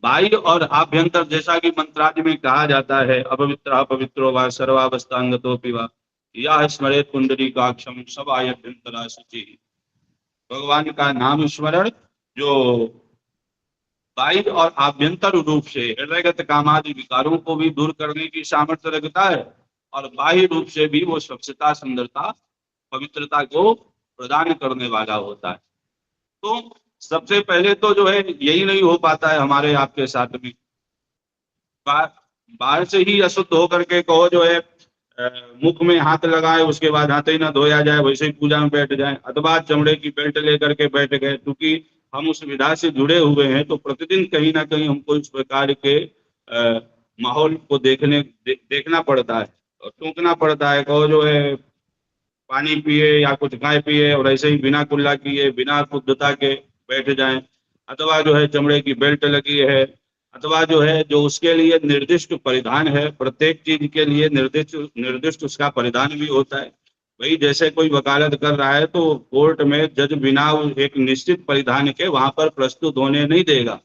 बाह्य और आभ्यंतर, जैसा कि मंत्रादि में कहा जाता है, अपवित्र पवित्रो वा सर्वावस्थांगतोपि वा या स्मरेत पुंडरीकाक्षम सब आयभ्यंतरा शुचि। भगवान का नाम स्मरण जो बाह्य और आभ्यंतर रूप से हृदयगत कामादि विकारों को भी दूर करने की सामर्थ्य रखता है, और बाह्य रूप से भी वो स्वच्छता, सुंदरता, पवित्रता को प्रदान करने वाला होता है। तो सबसे पहले तो जो है यही नहीं हो पाता है हमारे आपके साथ में। बाहर से ही अशुद्ध होकर के कहो जो है मुख में हाथ लगाए, उसके बाद हाथ ही ना धोया जाए, वैसे ही पूजा में बैठ जाए, अथवा चमड़े की बेल्ट लेकर के बैठ गए। क्योंकि हम उस विधा से जुड़े हुए हैं, तो प्रतिदिन कहीं ना कहीं हमको इस प्रकार के माहौल को देखना पड़ता है और टूकना पड़ता है। कहो जो है पानी पिए या कुछ खाए पिए और ऐसे ही बिना कुल्ला किए बिना शुद्धता के बैठ जाएं, अथवा जो है चमड़े की बेल्ट लगी है, अथवा जो है जो उसके लिए निर्दिष्ट परिधान है, प्रत्येक चीज के लिए निर्दिष्ट उसका परिधान भी होता है। वही जैसे कोई वकालत कर रहा है तो कोर्ट में जज बिना एक निश्चित परिधान के वहां पर प्रस्तुत होने नहीं देगा।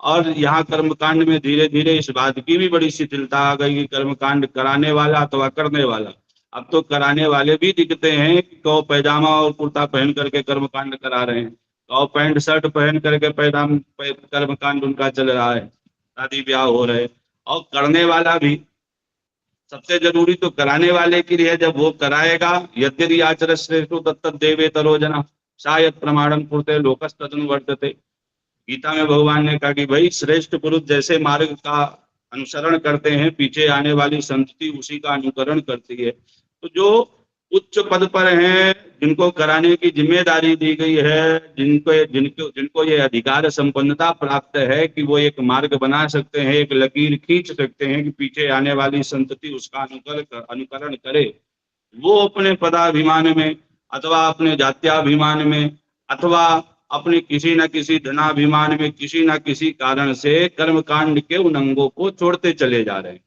और यहाँ कर्मकांड में धीरे धीरे इस बात की भी बड़ी शिथिलता आ गई कि कर्मकांड कराने वाला अथवा करने वाला, अब तो कराने वाले भी दिखते हैं कि कौ पैजामा और कुर्ता पहन करके कर्मकांड करा रहे हैं, कौ पैंट शर्ट पहन करके कर्मकांड उनका चल रहा है, शादी ब्याह हो रहे। और करने वाला भी सबसे जरूरी तो कराने वाले के लिए, जब वो कराएगा यद्यपि आचर श्रेष्ठ तत्त देवे तरोजना शायद प्रमाणम कुरते लोकस्तदनु वर्तते। गीता में भगवान ने कहा कि भाई श्रेष्ठ पुरुष जैसे मार्ग का अनुसरण करते हैं, पीछे आने वाली संतति उसी का अनुकरण करती है। तो जो उच्च पद पर हैं, जिनको कराने की जिम्मेदारी दी गई है, जिनको ये अधिकार संपन्नता प्राप्त है कि वो एक मार्ग बना सकते हैं, एक लकीर खींच सकते हैं कि पीछे आने वाली संतति उसका अनुकरण करे, वो अपने पदाभिमान में अथवा अपने जात्याभिमान में अथवा अपने किसी न किसी धनाभिमान में किसी न किसी कारण से कर्मकांड के उन अंगों को छोड़ते चले जा रहे हैं।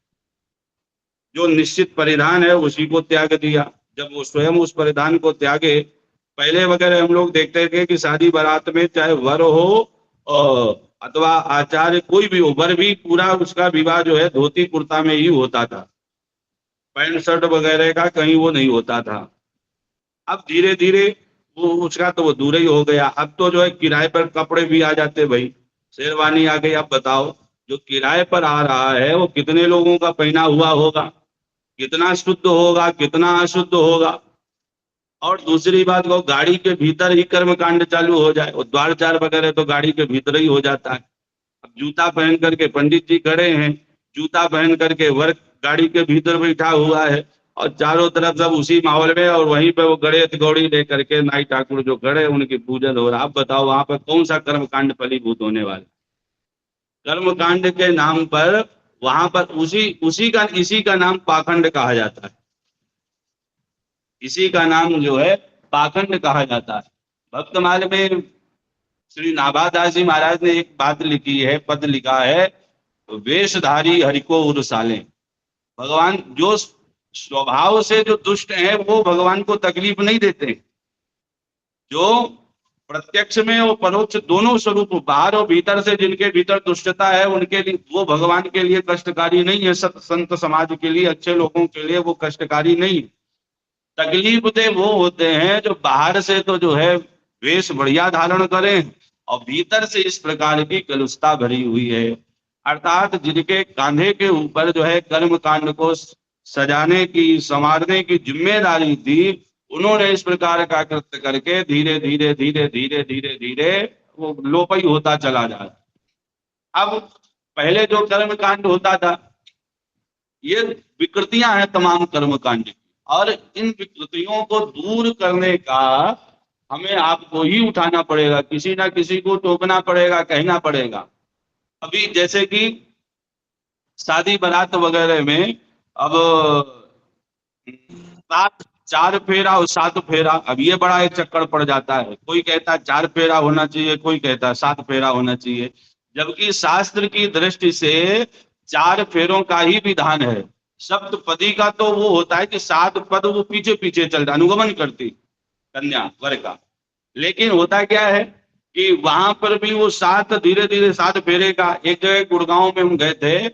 जो निश्चित परिधान है उसी को त्याग दिया। जब वो स्वयं उस परिधान को त्यागे, पहले वगैरह हम लोग देखते थे कि शादी बारात में चाहे वर हो अथवा आचार्य कोई भी हो, वर भी पूरा उसका विवाह जो है धोती कुर्ता में ही होता था, पैंट शर्ट वगैरह का कहीं वो नहीं होता था। अब धीरे धीरे वो उसका तो वो दूर ही हो गया। अब तो जो है किराए पर कपड़े भी आ जाते, भाई शेरवानी आ गई। अब बताओ जो किराए पर आ रहा है वो कितने लोगों का पहना हुआ होगा, कितना शुद्ध होगा, कितना अशुद्ध होगा। और दूसरी बात वो गाड़ी के भीतर ही कर्मकांड चालू हो जाए, और द्वार चार वगैरह तो गाड़ी के भीतर ही हो जाता है। अब जूता पहन करके पंडित जी खड़े हैं, जूता पहन करके वर्ग गाड़ी के भीतर बैठा हुआ है, और चारों तरफ सब उसी माहौल में, और वहीं पे वो गणेश गौड़ी लेकर के नाई ठाकुर जो खड़े उनकी पूजन हो रहा। आप बताओ वहां पर कौन सा कर्मकांड फलीभूत होने वाला? कर्मकांड के नाम पर वहां पर इसी का नाम पाखंड कहा जाता है। इसी का नाम जो है पाखंड कहा जाता है। भक्तमाल में श्री नाभादास जी महाराज ने एक बात लिखी है, पद लिखा है, वेशधारी हरिको उरसाले। भगवान जो स्वभाव से जो दुष्ट हैं वो भगवान को तकलीफ नहीं देते। जो प्रत्यक्ष में और परोक्ष दोनों स्वरूप बाहर और भीतर से जिनके भीतर दुष्टता है उनके लिए वो भगवान के लिए कष्टकारी नहीं है। संत समाज के लिए, अच्छे लोगों के लिए वो कष्टकारी नहीं है। तकलीफ दे वो होते हैं जो बाहर से तो जो है वेश बढ़िया धारण करें और भीतर से इस प्रकार की कलुषता भरी हुई है। अर्थात जिनके कांधे के ऊपर जो है कर्म कांड को सजाने की संवारने की जिम्मेदारी थी, उन्होंने इस प्रकार का कृत्य करके धीरे धीरे धीरे धीरे धीरे धीरे वो लोपई होता चला जा रहा। अब पहले जो कर्म कांड होता था, ये विकृतियां हैं तमाम कर्म कांड की, और इन विकृतियों को दूर करने का हमें आपको ही उठाना पड़ेगा, किसी ना किसी को टोकना पड़ेगा, कहना पड़ेगा। अभी जैसे कि शादी बारात वगैरह में अब 4 फेरा और 7 फेरा, अब ये बड़ा एक चक्कर पड़ जाता है। कोई कहता है 4 फेरा होना चाहिए, कोई कहता है 7 फेरा होना चाहिए, जबकि शास्त्र की दृष्टि से 4 फेरों का ही विधान है। सप्तपदी का तो वो होता है कि 7 पद वो पीछे पीछे चलता, अनुगमन करती कन्या वर का। लेकिन होता क्या है कि वहां पर भी वो 7 धीरे धीरे 7 फेरे का। एक जगह गुड़गांव में हम गए थे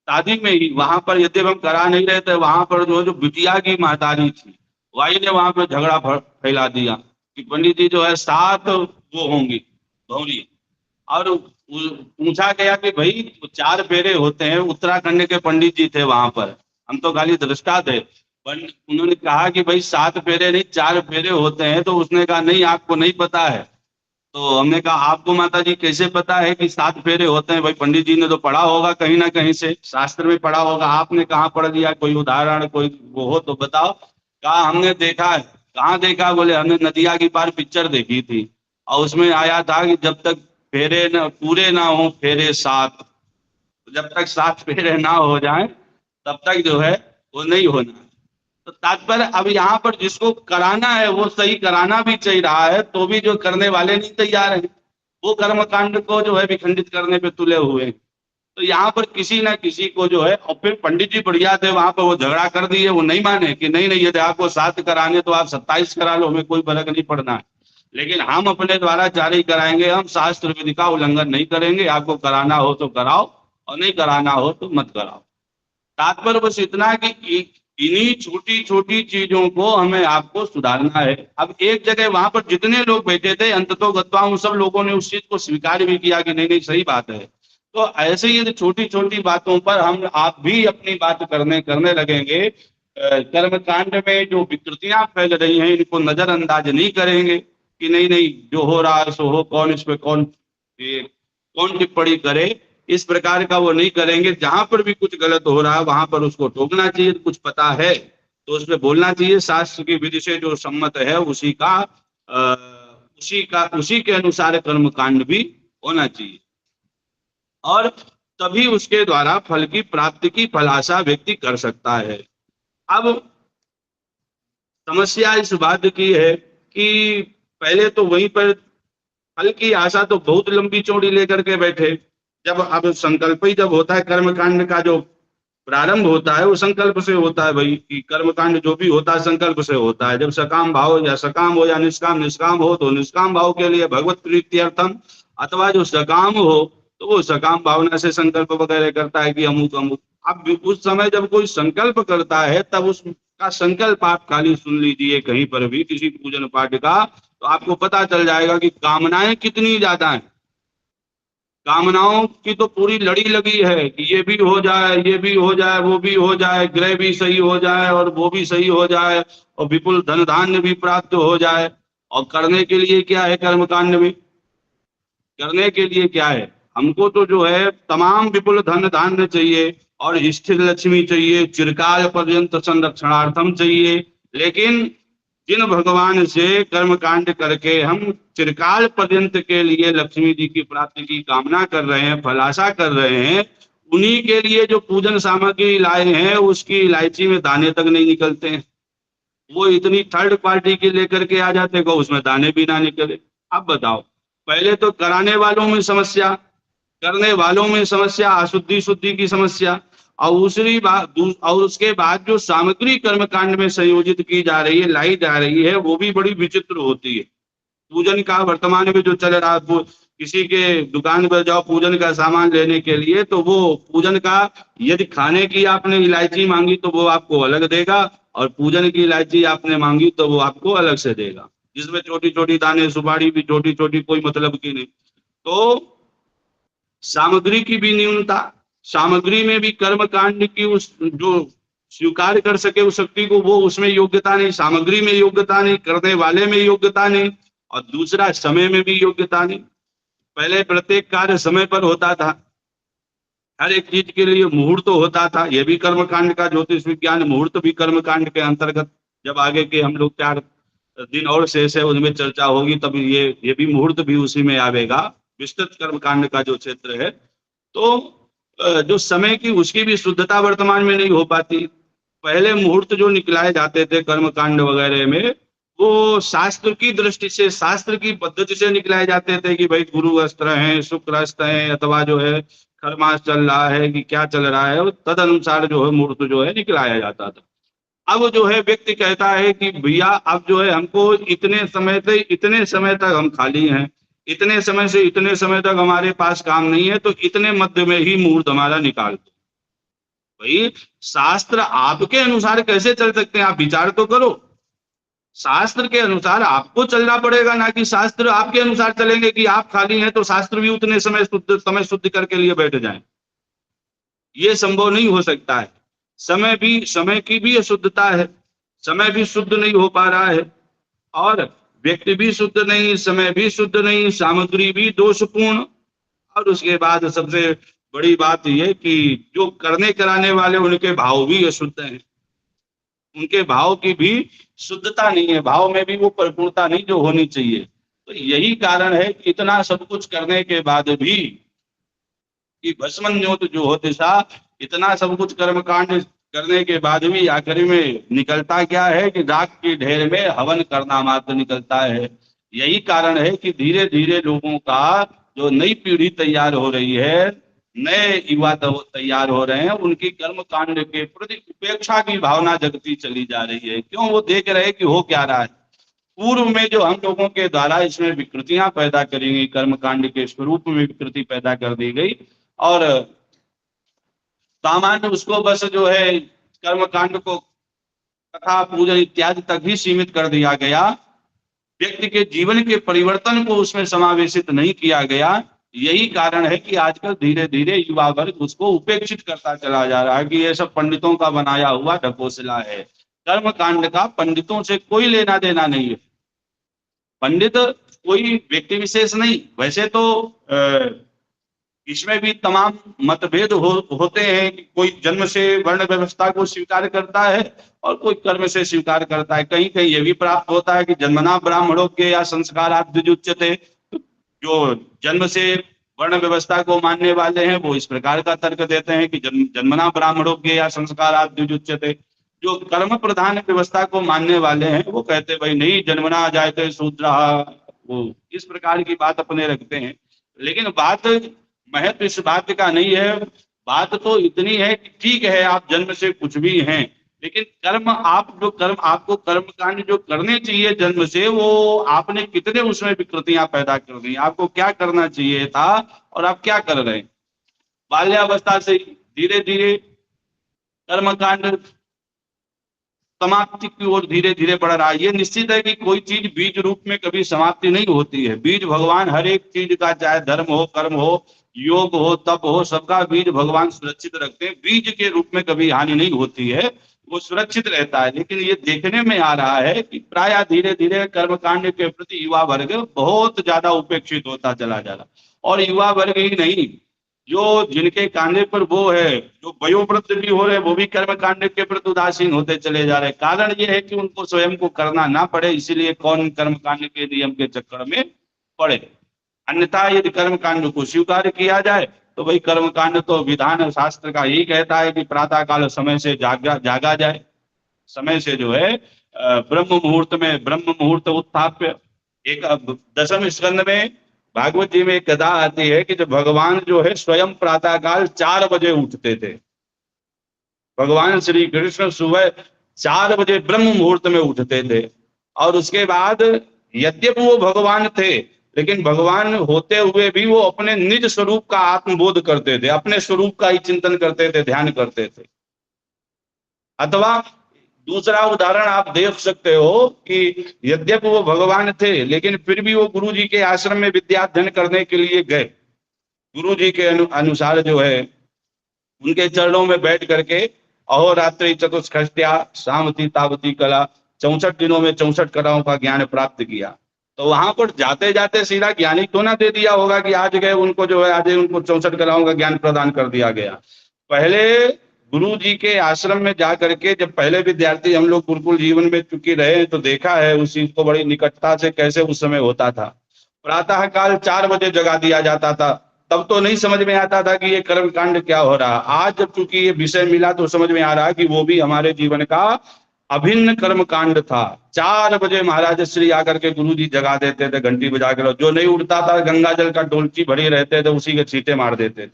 शादी में ही, वहां पर यदि हम करा नहीं रहे थे, वहां पर जो बिटिया की महतारी थी वही ने वहां पर झगड़ा फैला दिया कि पंडित जी जो है 7 वो होंगी भौरी। और पूछा गया कि भाई 4 फेरे होते हैं, उत्तराखंड के पंडित जी थे वहां पर, हम तो खाली दृष्टा थे, पर उन्होंने कहा कि भाई 7 फेरे नहीं 4 फेरे होते हैं। तो उसने कहा नहीं आपको नहीं पता है। तो हमने कहा आपको माता जी कैसे पता है कि 7 फेरे होते हैं? भाई पंडित जी ने तो पढ़ा होगा कहीं ना कहीं से, शास्त्र में पढ़ा होगा, आपने कहाँ पढ़ लिया? कोई उदाहरण कोई वो हो तो बताओ। कहा हमने देखा है। कहाँ देखा? बोले हमने नदिया की पार पिक्चर देखी थी और उसमें आया था कि जब तक फेरे न पूरे ना हो फेरे 7, जब तक 7 फेरे ना हो जाए तब तक जो है वो नहीं होना। तो तात्पर्य अब यहाँ पर जिसको कराना है वो सही कराना भी चाहिए रहा है, तो भी जो करने वाले नहीं तैयार हैं, वो कर्मकांड को जो है विखंडित करने पे तुले हुए हैं। तो यहाँ पर किसी ना किसी को जो है, और फिर पंडित जी बढ़िया थे वहां पर, वो झगड़ा कर दिए, वो नहीं माने कि नहीं नहीं यदि आपको 7 कराने तो आप 27 करा लो, हमें कोई फर्क नहीं पड़ना है, लेकिन हम अपने द्वारा जारी कराएंगे, हम शास्त्र विधि का उल्लंघन नहीं करेंगे, आपको कराना हो तो कराओ और नहीं कराना हो तो मत कराओ। तात्पर्य बस इतना कि इन्हीं छोटी छोटी चीजों को हमें आपको सुधारना है। अब एक जगह वहां पर जितने लोग बैठे थे अंततोगत्वा उन सब लोगों ने उस चीज को स्वीकार भी किया कि नहीं नहीं सही बात है। तो ऐसे ही यदि छोटी छोटी बातों पर हम आप भी अपनी बात करने लगेंगे, कर्मकांड में जो विकृतियां फैल रही हैं इनको नजरअंदाज नहीं करेंगे कि नहीं नहीं जो हो रहा है सो हो, कौन इस पे कौन टिप्पणी करे, इस प्रकार का वो नहीं करेंगे। जहां पर भी कुछ गलत हो रहा है वहां पर उसको टोकना चाहिए, कुछ पता है तो उसमें बोलना चाहिए, शास्त्र की विधि से जो सम्मत है उसी के अनुसार कर्मकांड भी होना चाहिए, और तभी उसके द्वारा फल की प्राप्ति की फलाशा व्यक्ति कर सकता है। अब समस्या इस बात की है कि पहले तो वहीं पर फल की आशा तो बहुत लंबी चौड़ी लेकर के बैठे। जब अब संकल्प ही जब होता है, कर्मकांड का जो प्रारंभ होता है वो संकल्प से होता है भाई, कि कर्मकांड जो भी होता है संकल्प से होता है। जब सकाम भाव या सकाम हो या निष्काम हो तो निष्काम भाव के लिए भगवत प्रीत्यर्थम, अथवा जो सकाम हो तो वो सकाम भावना से संकल्प वगैरह करता है कि अमुक अमुक। अब उस समय जब कोई संकल्प करता है तब उसका संकल्प आप खाली सुन लीजिए कहीं पर भी किसी पूजन पाठ का, तो आपको पता चल जाएगा कि कामनाएं कितनी ज्यादा हैं। कामनाओं की तो पूरी लड़ी लगी है कि ये भी हो जाए, ये भी हो जाए, वो भी हो जाए, ग्रह भी सही हो जाए और वो भी सही हो जाए और विपुल धन धान्य भी प्राप्त हो जाए। और करने के लिए क्या है? कर्मकांड में करने के लिए क्या है? हमको तो जो है तमाम विपुल धन धान्य चाहिए और स्थिर लक्ष्मी चाहिए, चिरकाल पर्यंत संरक्षणार्थम चाहिए। लेकिन जिन भगवान से कर्मकांड करके हम चिरकाल पर्यंत के लिए लक्ष्मी जी की प्राप्ति की कामना कर रहे हैं, फलाशा कर रहे हैं, उन्हीं के लिए जो पूजन सामग्री लाए हैं उसकी इलायची में दाने तक नहीं निकलते हैं। वो इतनी थर्ड पार्टी के लेकर के आ जाते को उसमें दाने भी ना निकले। अब बताओ, पहले तो कराने वालों में समस्या, करने वालों में समस्या, अशुद्धि शुद्धि की समस्या, और दूसरी बात और उसके बाद जो सामग्री कर्मकांड में संयोजित की जा रही है, लाई जा रही है, वो भी बड़ी विचित्र होती है। पूजन का वर्तमान में जो चल रहा है, किसी के दुकान पर जाओ पूजन का सामान लेने के लिए तो वो पूजन का यदि खाने की आपने इलायची मांगी तो वो आपको अलग देगा, और पूजन की इलायची आपने मांगी तो वो आपको अलग से देगा, जिसमें छोटी छोटी दाने, सुपारी भी छोटी छोटी, कोई मतलब की नहीं। तो सामग्री की भी न्यूनता, सामग्री में भी कर्मकांड की उस जो स्वीकार कर सके उस शक्ति को, वो उसमें योग्यता नहीं, सामग्री में योग्यता नहीं, करने वाले में योग्यता नहीं, और दूसरा समय में भी योग्यता नहीं। पहले प्रत्येक कार्य समय पर होता था, हर एक चीज के लिए मुहूर्त होता था, ये भी कर्मकांड का ज्योतिष विज्ञान, मुहूर्त भी कर्मकांड के अंतर्गत। जब आगे के हम लोग 4 दिन और शेष है उनमें चर्चा होगी, तब ये भी मुहूर्त भी उसी में आवेगा, विस्तृत कर्मकांड का जो क्षेत्र है। तो जो समय की उसकी भी शुद्धता वर्तमान में नहीं हो पाती। पहले मुहूर्त जो निकलाए जाते थे कर्मकांड वगैरह में, वो शास्त्र की दृष्टि से, शास्त्र की पद्धति से निकलाए जाते थे कि भाई गुरु अस्त्र हैं, शुक्र अस्त्र हैं, अथवा जो है खरमास चल रहा है कि क्या चल रहा है, तद अनुसार जो है मुहूर्त जो है निकलाया जाता था। अब जो है व्यक्ति कहता है कि भैया अब जो है हमको इतने समय से इतने समय तक हम खाली हैं, इतने समय से इतने समय तक हमारे पास काम नहीं है, तो इतने मध्य में ही मुहूर्त हमारा निकाल दो। भाई शास्त्र आपके अनुसार कैसे चल सकते हैं, आप विचार तो करो। शास्त्र के अनुसार आपको चलना पड़ेगा, ना कि शास्त्र आपके अनुसार चलेंगे कि आप खाली हैं तो शास्त्र भी उतने समय शुद्ध करके लिए बैठ जाएं। ये संभव नहीं हो सकता है। समय की भी अशुद्धता है, समय भी शुद्ध नहीं हो पा रहा है, और व्यक्ति भी शुद्ध नहीं, समय भी शुद्ध नहीं, सामग्री भी दोषपूर्ण। और उसके बाद सबसे बड़ी बात यह कि जो करने कराने वाले उनके भाव भी अशुद्ध हैं, उनके भाव की भी शुद्धता नहीं है, भाव में भी वो परिपूर्णता नहीं जो होनी चाहिए। तो यही कारण है कि इतना सब कुछ करने के बाद भी कि भस्मन्योत जो होते सा, इतना सब कुछ कर्मकांड करने के बाद भी आखिरी में निकलता क्या है कि राख के ढेर में हवन करना मात्र निकलता है। यही कारण है कि धीरे धीरे लोगों का जो नई पीढ़ी तैयार हो रही है, नए युवा तैयार हो रहे हैं, उनकी कर्म कांड के प्रति उपेक्षा की भावना जगती चली जा रही है। क्यों? वो देख रहे हैं कि हो क्या रहा है। पूर्व में जो हम लोगों के द्वारा इसमें विकृतियां पैदा करी गई, कर्म कांड के स्वरूप में विकृति पैदा कर दी गई, और सामान्य उसको बस जो है कर्म कांड को कथा पूजन इत्यादि तक ही सीमित कर दिया गया, व्यक्ति के जीवन के परिवर्तन को उसमें समावेशित नहीं किया गया। यही कारण है कि आजकल धीरे धीरे युवा वर्ग उसको उपेक्षित करता चला जा रहा है कि ये सब पंडितों का बनाया हुआ ढकोसला है। कर्म कांड का पंडितों से कोई लेना देना नहीं है। पंडित कोई व्यक्ति विशेष नहीं। वैसे तो इसमें भी तमाम मतभेद होते हैं कि कोई जन्म से वर्ण व्यवस्था को स्वीकार करता है और कोई कर्म से स्वीकार करता है। कहीं कहीं यह भी प्राप्त होता है कि जन्मना ब्राह्मणों या संस्कारात् द्विजुच्यते, जो जन्म से वर्ण व्यवस्था को मानने वाले हैं वो इस प्रकार का तर्क देते हैं कि जन्मना ब्राह्मणों या संस्कारात् द्विजुच्यते। जो कर्म प्रधान व्यवस्था को मानने वाले हैं वो कहते भाई नहीं, जन्मना जायते शूद्रः, वो इस प्रकार की बात अपने रखते हैं। लेकिन बात महत्व इस बात का नहीं है। बात तो इतनी है कि ठीक है आप जन्म से कुछ भी हैं, लेकिन कर्म आपको कर्मकांड जो करने चाहिए जन्म से, वो आपने कितने उसमें विकृतियां पैदा कर दी। आपको क्या करना चाहिए था और आप क्या कर रहे हैं। बाल्यावस्था से धीरे धीरे कर्मकांड समाप्ति की ओर धीरे धीरे बढ़ रहा है। ये निश्चित है कि कोई चीज बीज रूप में कभी समाप्ति नहीं होती है। बीज भगवान हर एक चीज का, चाहे धर्म हो, कर्म हो, योग हो, तप हो, सबका बीज भगवान सुरक्षित रखते हैं। बीज के रूप में कभी हानि नहीं होती है, वो सुरक्षित रहता है। लेकिन ये देखने में आ रहा है कि प्राय धीरे धीरे कर्मकांड के प्रति युवा वर्ग बहुत ज्यादा उपेक्षित होता चला जा रहा। और युवा वर्ग ही नहीं, जो जिनके कांधे पर वो है, जो वयोवृद्ध भी हो रहे, वो भी कर्म कांड के प्रति उदासीन होते चले जा रहे। कारण ये है कि उनको स्वयं को करना ना पड़े, इसीलिए कौन कर्म कांड के नियम के चक्कर में पड़े। अन्यथा यदि कर्म कांड को स्वीकार किया जाए तो भाई कर्म कांड तो विधान शास्त्र का यही कहता है कि प्रातः काल समय से जागा जाए, समय से जो है ब्रह्म मुहूर्त उत्थाप्य। एक 10वें स्कंद में भागवत जी में एक कथा आती है कि जब भगवान जो है स्वयं प्रातः काल 4 बजे उठते थे। भगवान श्री कृष्ण सुबह 4 बजे ब्रह्म मुहूर्त में उठते थे, और उसके बाद यद्यपि वो भगवान थे, लेकिन भगवान होते हुए भी वो अपने निज स्वरूप का आत्मबोध करते थे, अपने स्वरूप का ही चिंतन करते थे, ध्यान करते थे। अथवा दूसरा उदाहरण आप देख सकते हो कि यद्यपि वो भगवान थे, लेकिन फिर भी वो गुरु जी के आश्रम में विद्या अध्ययन करने के लिए गए। गुरु जी के अनुसार जो है उनके चरणों में बैठ करके अहोरात्रि चतुष्षष्ट्या सामति तावती कला, 64 दिनों में 64 कलाओं का ज्ञान प्राप्त किया। तो वहां पर जाते जाते सीधा ज्ञानी तो ना दे दिया होगा कि आज गए उनको जो है आज उनको 64 कलाओं का ज्ञान प्रदान कर दिया गया। पहले गुरु जी के आश्रम में जा करके जब पहले विद्यार्थी हम लोग गुरुकुल जीवन में चुके रहे तो देखा है उस चीज को बड़ी निकटता से कैसे उस समय होता था। प्रातः काल 4 बजे जगा दिया जाता था, तब तो नहीं समझ में आता था कि ये कर्म कांड क्या हो रहा है। आज जब चूंकि ये विषय मिला तो समझ में आ रहा है कि वो भी हमारे जीवन का अभिन्न कर्म कांड था। 4 बजे महाराज श्री आकर के गुरु जी जगा देते थे घंटी बजा कर, जो नहीं उठता था गंगा जल का डोलची भरी रहते थे उसी के छींटे मार देते थे।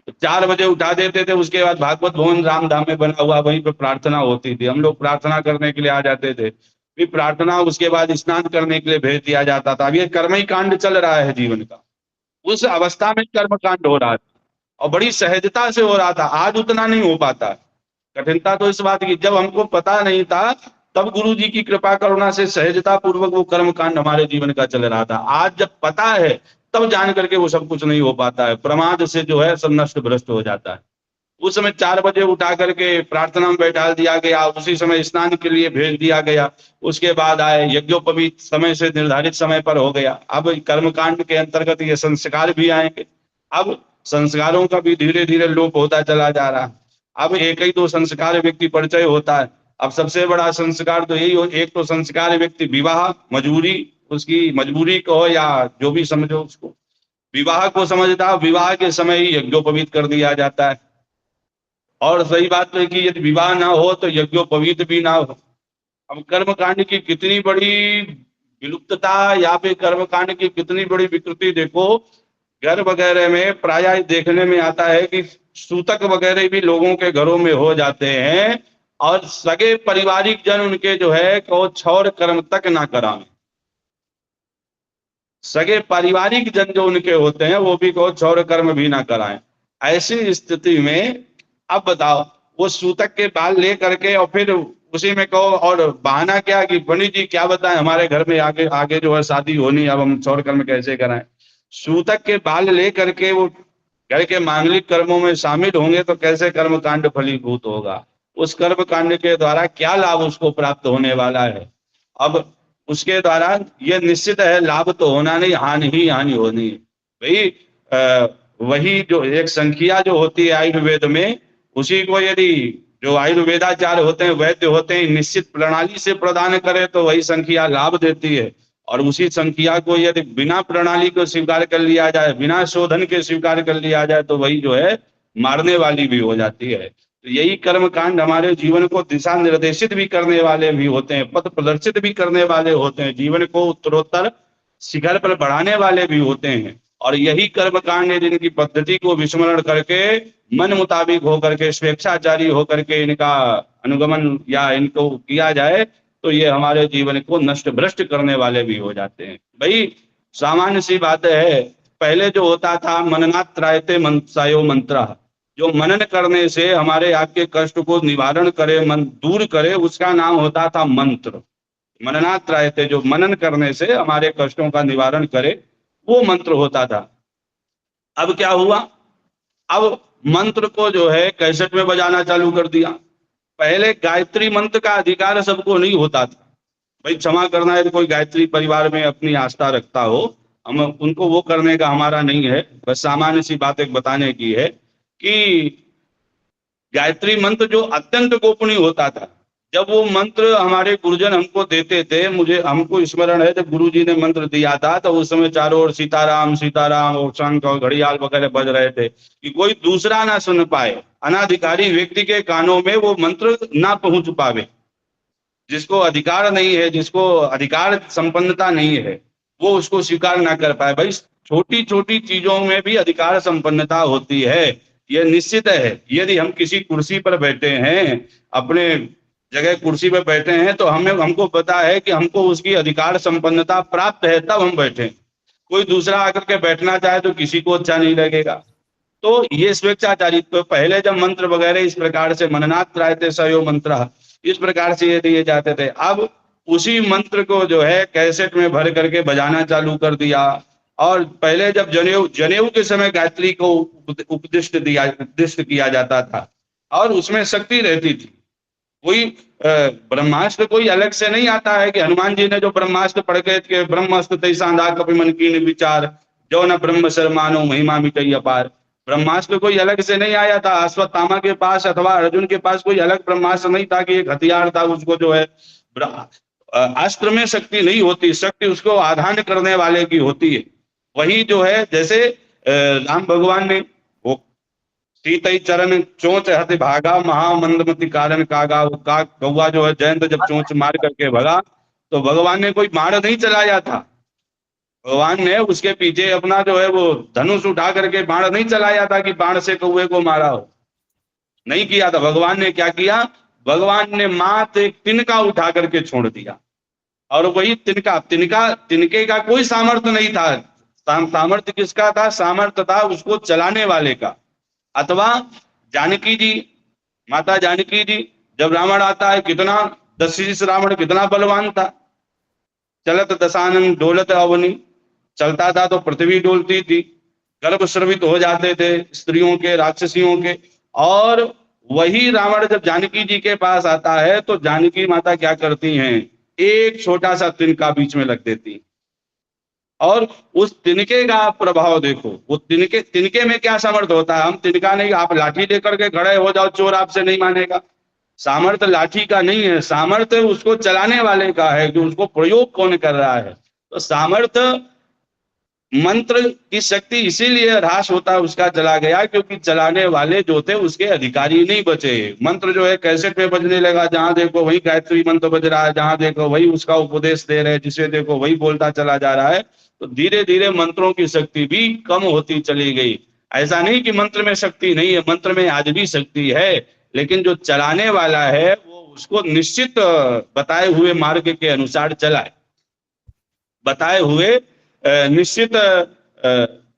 तो 4 बजे उठा देते थे, उसके बाद भागवत भवन रामधाम में बना हुआ वहीं पे प्रार्थना होती थी, हम लोग प्रार्थना करने के लिए आ जाते थे, फिर प्रार्थना उसके बाद स्नान करने के लिए भेज दिया जाता था। अब ये कर्म ही कांड चल रहा है जीवन का, उस अवस्था में कर्म कांड हो रहा था और बड़ी सहजता से हो रहा था। आज उतना नहीं हो पाता। कठिनता तो इस बात की जब हमको पता नहीं था तब गुरु जी की कृपा करुणा से सहजता पूर्वक वो कर्म कांड हमारे जीवन का चल रहा था। आज जब पता है तब जान करके वो सब कुछ नहीं हो पाता है, प्रमाद से जो है सब नष्ट भ्रष्ट हो जाता है। उस समय 4 बजे उठा करके प्रार्थना में बैठा दिया गया, उसी समय स्नान के लिए भेज दिया गया, उसके बाद आए यज्ञोपवीत समय से निर्धारित समय पर हो गया। अब कर्मकांड के अंतर्गत ये संस्कार भी आएंगे। अब संस्कारों का भी धीरे धीरे लोप होता चला जा रहा है। अब एक ही दो संस्कार व्यक्ति परिचय होता है। अब सबसे बड़ा संस्कार तो यही हो, एक तो संस्कार व्यक्ति विवाह मजबूरी, उसकी मजबूरी को या जो भी समझो उसको, विवाह को समझता है, विवाह के समय ही यज्ञोपवीत कर दिया जाता है। और सही बात तो है कि यदि विवाह ना हो तो यज्ञोपवीत भी ना हो। अब कर्मकांड की कितनी बड़ी विलुप्तता या फिर कर्मकांड की कितनी बड़ी विकृति देखो। घर वगैरह में प्राय देखने में आता है कि सूतक वगैरह भी लोगों के घरों में हो जाते हैं और सगे पारिवारिक जन उनके जो है को छौर कर्म तक ना कराएं। सगे पारिवारिक जन जो उनके होते हैं वो भी को छौर कर्म भी ना कराएं। ऐसी स्थिति में अब बताओ वो सूतक के बाल ले करके और फिर उसी में कहो, और बहाना क्या कि पंडित जी क्या बताएं हमारे घर में आगे आगे जो है शादी होनी, अब हम छौर कर्म कैसे कराएं। सूतक के बाल ले करके वो घर के मांगलिक कर्मों में शामिल होंगे तो कैसे कर्म कांड फलीभूत होगा। उस कर्म कांड के द्वारा क्या लाभ उसको प्राप्त होने वाला है। अब उसके द्वारा ये निश्चित है लाभ तो होना नहीं, हानि ही हानि होनी है। भाई वही जो एक संख्या जो होती है आयुर्वेद में, उसी को यदि जो आयुर्वेदाचार्य होते हैं वैद्य होते हैं निश्चित प्रणाली से प्रदान करे तो वही संख्या लाभ देती है। और उसी संख्या को यदि बिना प्रणाली को स्वीकार कर लिया जाए, बिना शोधन के स्वीकार कर लिया जाए तो वही जो है मारने वाली भी हो जाती है। तो यही कर्म कांड हमारे जीवन को दिशा निर्देशित भी करने वाले भी होते हैं, पथ प्रदर्शित भी करने वाले होते हैं, जीवन को उत्तरोत्तर शिखर पर बढ़ाने वाले भी होते हैं। और यही कर्म कांड जिनकी पद्धति को विस्मरण करके मन मुताबिक होकर के स्वेच्छाचारी होकर के इनका अनुगमन या इनको किया जाए तो ये हमारे जीवन को नष्ट भ्रष्ट करने वाले भी हो जाते हैं। भाई सामान्य सी बात है, पहले जो होता था मननात् त्रायते मनसायो मंत्र, जो मनन करने से हमारे आपके कष्ट को निवारण करे, मन दूर करे, उसका नाम होता था मंत्र। मननात् त्रायते, जो मनन करने से हमारे कष्टों का निवारण करे वो मंत्र होता था। अब क्या हुआ, अब मंत्र को जो है कैसेट में बजाना चालू कर दिया। पहले गायत्री मंत्र का अधिकार सबको नहीं होता था। भाई क्षमा करना है, कोई गायत्री परिवार में अपनी आस्था रखता हो, हम उनको वो करने का हमारा नहीं है, बस सामान्य सी बात एक बताने की है कि गायत्री मंत्र जो अत्यंत गोपनीय होता था, जब वो मंत्र हमारे गुरुजन हमको देते थे, मुझे हमको स्मरण है जब गुरुजी ने मंत्र दिया था तो उस समय चारों ओर सीताराम सीताराम और शंख और घड़ियाल वगैरह बज रहे थे कि कोई दूसरा ना सुन पाए, अनाधिकारी व्यक्ति के कानों में वो मंत्र ना पहुंच पावे। जिसको अधिकार नहीं है, जिसको अधिकार संपन्नता नहीं है, वो उसको स्वीकार ना कर पाए। भाई छोटी छोटी चीजों में भी अधिकार संपन्नता होती है, यह निश्चित है। यदि हम किसी कुर्सी पर बैठे हैं, अपने जगह कुर्सी पर बैठे हैं, तो हमको पता है कि हमको उसकी अधिकार संपन्नता प्राप्त है तब हम बैठे। कोई दूसरा आकर के बैठना चाहे तो किसी को अच्छा नहीं लगेगा। तो ये स्वेच्छाचारी, तो पहले जब मंत्र वगैरह इस प्रकार से मननात् त्रायते सयो मंत्र इस प्रकार से ये दिए जाते थे, अब उसी मंत्र को जो है कैसेट में भर करके बजाना चालू कर दिया। और पहले जब जनेऊ के समय गायत्री को उपदिष्ट किया जाता था और उसमें शक्ति रहती थी, कोई ब्रह्मास्त्र कोई अलग से नहीं आता है कि हनुमान जी ने जो ब्रह्मास्त्र पढ़ के कि ब्रह्मास्त्र तई सांधा कपि मन कीन विचार, जो न ब्रह्म सर मानो महिमा मिटई अपार। ब्रह्मास्त्र कोई अलग से नहीं आया था, अश्वत्थामा के पास अथवा अर्जुन के पास कोई अलग ब्रह्मास्त्र नहीं था कि एक हथियार था, उसको जो है अस्त्र में शक्ति नहीं होती, शक्ति उसको आधान करने वाले की होती है। वही जो है जैसे राम भगवान ने वो सीतई चरण चोंच हति भागा महामंदमति कारण कागा, वो काग कौवा जो है जयंत जब चोंच मार करके भगा तो भगवान ने कोई बाण नहीं चलाया था, भगवान ने उसके पीछे अपना जो है वो धनुष उठा करके बाण नहीं चलाया था कि बाण से कौवे को मारा हो, नहीं किया था। भगवान ने क्या किया, भगवान ने मात्र एक तिनका उठा करके छोड़ दिया, और वही तिनके का कोई सामर्थ्य नहीं था। सामर्थ्य किसका था, सामर्थ्य था उसको चलाने वाले का। अथवा जानकी जी, माता जानकी जी, जब रावण आता है कितना दशरथ रावण कितना बलवान था, चलत दशानन डोलत अवनी, चलता था तो पृथ्वी डोलती थी, गर्भ स्रवित हो जाते थे स्त्रियों के, राक्षसियों के। और वही रावण जब जानकी जी के पास आता है तो जानकी माता क्या करती हैं, एक छोटा सा तिनका बीच में लग देती, और उस तिनके का प्रभाव देखो, वो तिनके में क्या सामर्थ्य होता है। हम तिनका नहीं, आप लाठी लेकर के खड़े हो जाओ, चोर आपसे नहीं मानेगा। सामर्थ्य लाठी का नहीं है, सामर्थ्य उसको चलाने वाले का है कि उसको प्रयोग कौन कर रहा है। तो सामर्थ्य मंत्र की शक्ति इसीलिए ह्रास होता है, उसका चला गया, क्योंकि चलाने वाले जो थे उसके अधिकारी नहीं बचे। मंत्र जो है कैसेट में बजने लगा, जहां देखो वही गायत्री मंत्र बज रहा है, जहां देखो वही उसका उपदेश दे रहे हैं, जिसे देखो वही बोलता चला जा रहा है। तो धीरे धीरे मंत्रों की शक्ति भी कम होती चली गई। ऐसा नहीं कि मंत्र में शक्ति नहीं है, मंत्र में आज भी शक्ति है, लेकिन जो चलाने वाला है वो उसको निश्चित बताए हुए मार्ग के अनुसार चलाए, बताए हुए निश्चित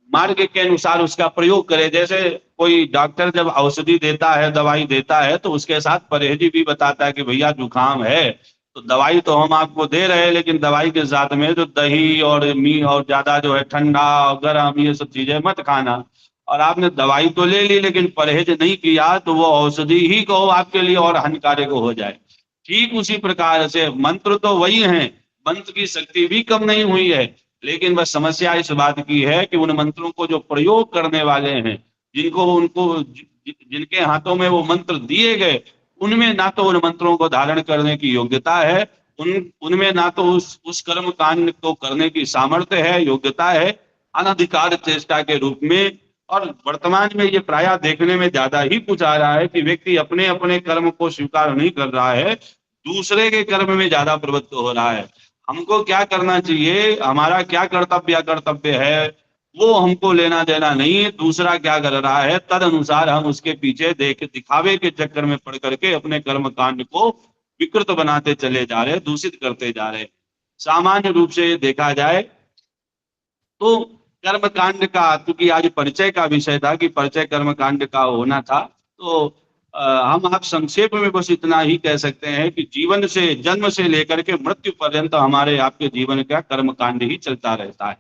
मार्ग के अनुसार उसका प्रयोग करे। जैसे कोई डॉक्टर जब औषधि देता है, दवाई देता है, तो उसके साथ परहेजी भी बताता है कि भैया जुकाम है तो दवाई तो हम आपको दे रहे हैं, लेकिन दवाई के साथ में जो दही और और ज्यादा जो है ठंडा और गर्म ये सब चीजें मत खाना। और आपने दवाई तो ले ली लेकिन परहेज नहीं किया तो वो औषधि ही को आपके लिए और हानिकारक हो जाए। ठीक उसी प्रकार से मंत्र तो वही है, मंत्र की शक्ति भी कम नहीं हुई है, लेकिन बस समस्या इस बात की है कि उन मंत्रों को जो प्रयोग करने वाले हैं, जिनके हाथों में वो मंत्र दिए गए, उनमें ना तो उन मंत्रों को धारण करने की योग्यता है, उनमें ना तो उस कर्म कांड को करने की सामर्थ्य है, योग्यता है, अनधिकार चेष्टा के रूप में। और वर्तमान में ये प्रायः देखने में ज्यादा ही कुछ आ रहा है कि व्यक्ति अपने अपने कर्म को स्वीकार नहीं कर रहा है, दूसरे के कर्म में ज्यादा प्रवृत्त हो रहा है। हमको क्या करना चाहिए, हमारा क्या कर्तव्य है, वो हमको लेना देना नहीं है, दूसरा क्या कर रहा है तद अनुसार हम उसके पीछे दिखावे के चक्कर में पड़ करके अपने कर्म कांड को विकृत बनाते चले जा रहे, दूषित करते जा रहे। सामान्य रूप से देखा जाए तो कर्म कांड का, क्योंकि आज परिचय का विषय था कि परिचय कर्म कांड का होना था, तो हम आप संक्षेप में बस इतना ही कह सकते हैं कि जीवन से, जन्म से लेकर के मृत्यु पर्यंत हमारे आपके जीवन का कर्म कांड ही चलता रहता है,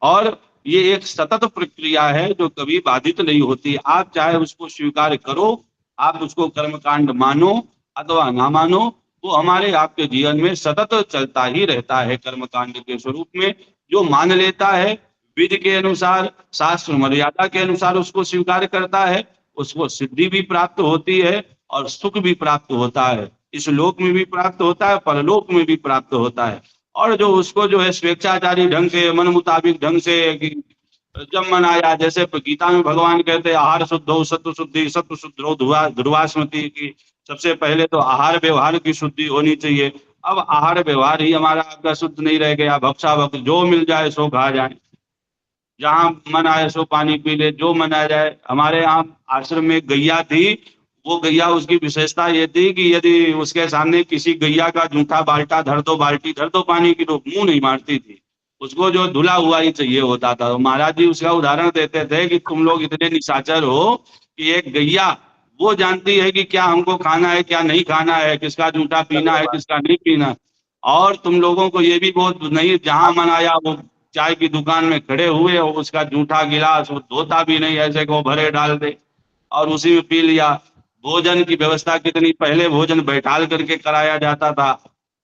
और ये एक सतत प्रक्रिया है जो कभी बाधित नहीं होती। आप चाहे उसको स्वीकार करो, आप उसको कर्म कांड मानो अथवा ना मानो, वो हमारे आपके जीवन में सतत चलता ही रहता है। कर्म कांड के स्वरूप में जो मान लेता है, विधि के अनुसार, शास्त्र मर्यादा के अनुसार उसको स्वीकार करता है, उसको सिद्धि भी प्राप्त होती है और सुख भी प्राप्त होता है। इस लोक में भी प्राप्त होता है, परलोक में भी प्राप्त होता है। और जो उसको जो है स्वेच्छाचारी ढंग से, मन मुताबिक ढंग से, जब मन आया, जैसे गीता में भगवान कहते हैं आहार शुद्ध हो सत्व शुद्धि, सत्व शुद्ध हो ध्रुवास्मृति की, सबसे पहले तो आहार व्यवहार की शुद्धि होनी चाहिए। अब आहार व्यवहार ही हमारा आपका शुद्ध नहीं रह गया, भक्षा भक्त जो मिल जाए सो खा जाए, जहां मन आए सो पानी पी ले, जो मन आ जाए। हमारे यहाँ आश्रम में गैया थी, वो गैया, उसकी विशेषता ये थी कि यदि उसके सामने किसी गैया का जूठा बाल्टा धर दो, बाल्टी धर दो पानी की, तो मुंह नहीं मारती थी, उसको जो धुला हुआ ही चाहिए होता था। महाराज जी उसका उदाहरण देते थे कि तुम लोग इतने निशाचर हो कि एक गैया वो जानती है कि क्या हमको खाना है क्या नहीं खाना है, किसका जूठा पीना है किसका नहीं पीना, और तुम लोगों को ये भी बहुत नहीं, जहां मन आया वो चाय की दुकान में खड़े हुए और उसका जूठा गिलास वो धोता भी नहीं, ऐसे को भरे डाल दे और उसी में पी लिया। भोजन की व्यवस्था कितनी, पहले भोजन बैठाल करके कराया जाता था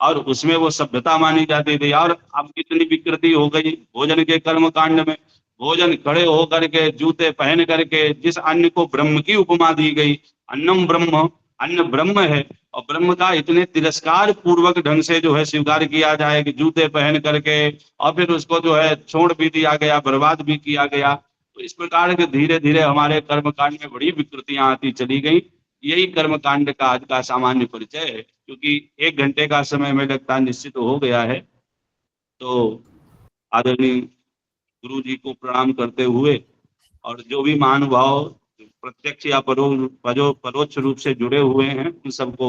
और उसमें वो सभ्यता मानी जाती थी, और अब कितनी विकृति हो गई भोजन के कर्म कांड में। भोजन खड़े होकर के, जूते पहन करके, जिस अन्न को ब्रह्म की उपमा दी गई, अन्नम ब्रह्म, अन्न ब्रह्म है, और ब्रह्म का इतने तिरस्कार पूर्वक ढंग से जो है स्वीकार किया जाए कि जूते पहन करके, और फिर उसको जो है छोड़ भी दिया गया, बर्बाद भी किया गया। तो इस प्रकार के धीरे धीरे हमारे कर्म कांड में बड़ी विकृतियां आती चली गई। यही कर्म कांड का आज का सामान्य परिचय है। क्योंकि 1 घंटे का समय में लगता निश्चित हो गया है, तो आदरणीय गुरु जी को प्रणाम करते हुए, और जो भी महानुभाव प्रत्यक्ष या परोक्ष रूप से जुड़े हुए हैं, उन सबको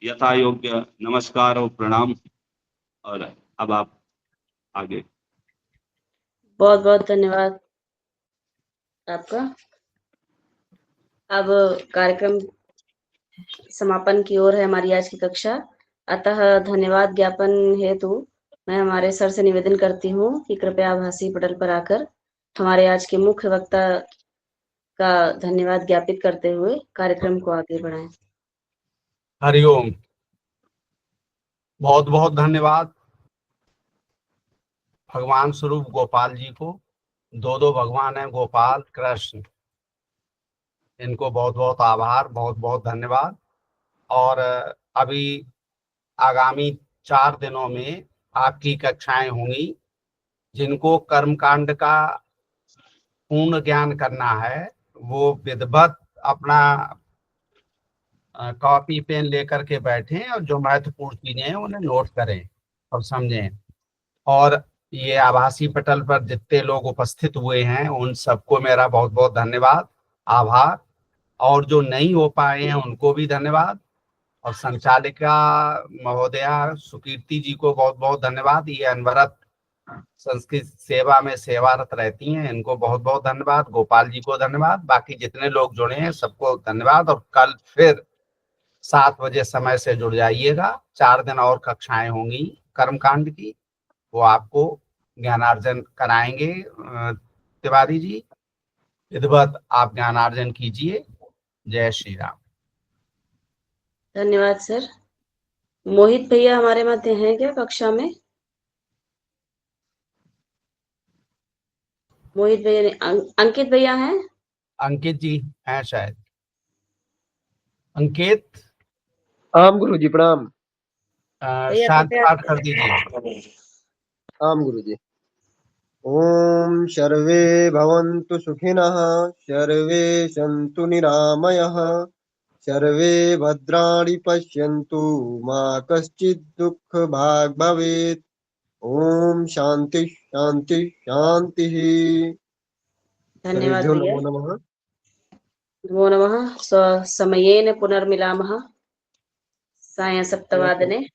यथा योग्य नमस्कार और प्रणाम। और अब आप आगे। बहुत बहुत धन्यवाद आपका। अब कार्यक्रम समापन की ओर है हमारी आज की कक्षा, अतः धन्यवाद ज्ञापन हेतु मैं हमारे सर से निवेदन करती हूँ कि कृपया आभासी पटल पर आकर हमारे आज के मुख्य वक्ता का धन्यवाद ज्ञापित करते हुए कार्यक्रम को आगे बढ़ाएं। हरिओम। बहुत बहुत धन्यवाद भगवान स्वरूप गोपाल जी को। दो भगवान हैं, गोपाल कृष्ण, इनको बहुत बहुत आभार, बहुत बहुत धन्यवाद। और अभी आगामी 4 दिनों में आपकी कक्षाएं होंगी। जिनको कर्मकांड का पूर्ण ज्ञान करना है वो विधिवत अपना कॉपी पेन लेकर के बैठें और जो महत्वपूर्ण चीजें हैं उन्हें नोट करें और समझें। और ये आभासी पटल पर जितने लोग उपस्थित हुए हैं उन सबको मेरा बहुत बहुत धन्यवाद, आभार। और जो नहीं हो पाए हैं उनको भी धन्यवाद। और संचालिका महोदया सुकीर्ति जी को बहुत बहुत धन्यवाद। ये अनवरत संस्कृत सेवा में सेवारत रहती हैं, इनको बहुत बहुत धन्यवाद। गोपाल जी को धन्यवाद। बाकी जितने लोग जुड़े हैं सबको धन्यवाद। और कल फिर 7 बजे समय से जुड़ जाइएगा। 4 दिन और कक्षाएं होंगी कर्मकांड की, वो आपको ज्ञानार्जन कराएंगे। तिवारी जी, विधिवत आप ज्ञानार्जन कीजिए। जय श्री राम। धन्यवाद सर। मोहित भैया हमारे मध्य हैं क्या कक्षा में? मोहित भैया ने, अंकित भैया हैं? अंकित जी हैं शायद। अंकित, आम गुरुजी प्रणाम। भैया शांति कृपया पाठ कर दीजिए। आम गुरुजी। ओम सर्वे भवन्तु सुखिनः, सर्वे सन्तु निरामयः, सर्वे भद्राणि पश्यन्तु, मा कश्चित् दुःखभाग् भवेत्। ओम शांति शांति शांतिः। धन्यवाद सर्वेभ्यो भैया। नमो नमः। नमो नमः। स्वसमयेन पुनर्मिलामः सायं 7 वादने।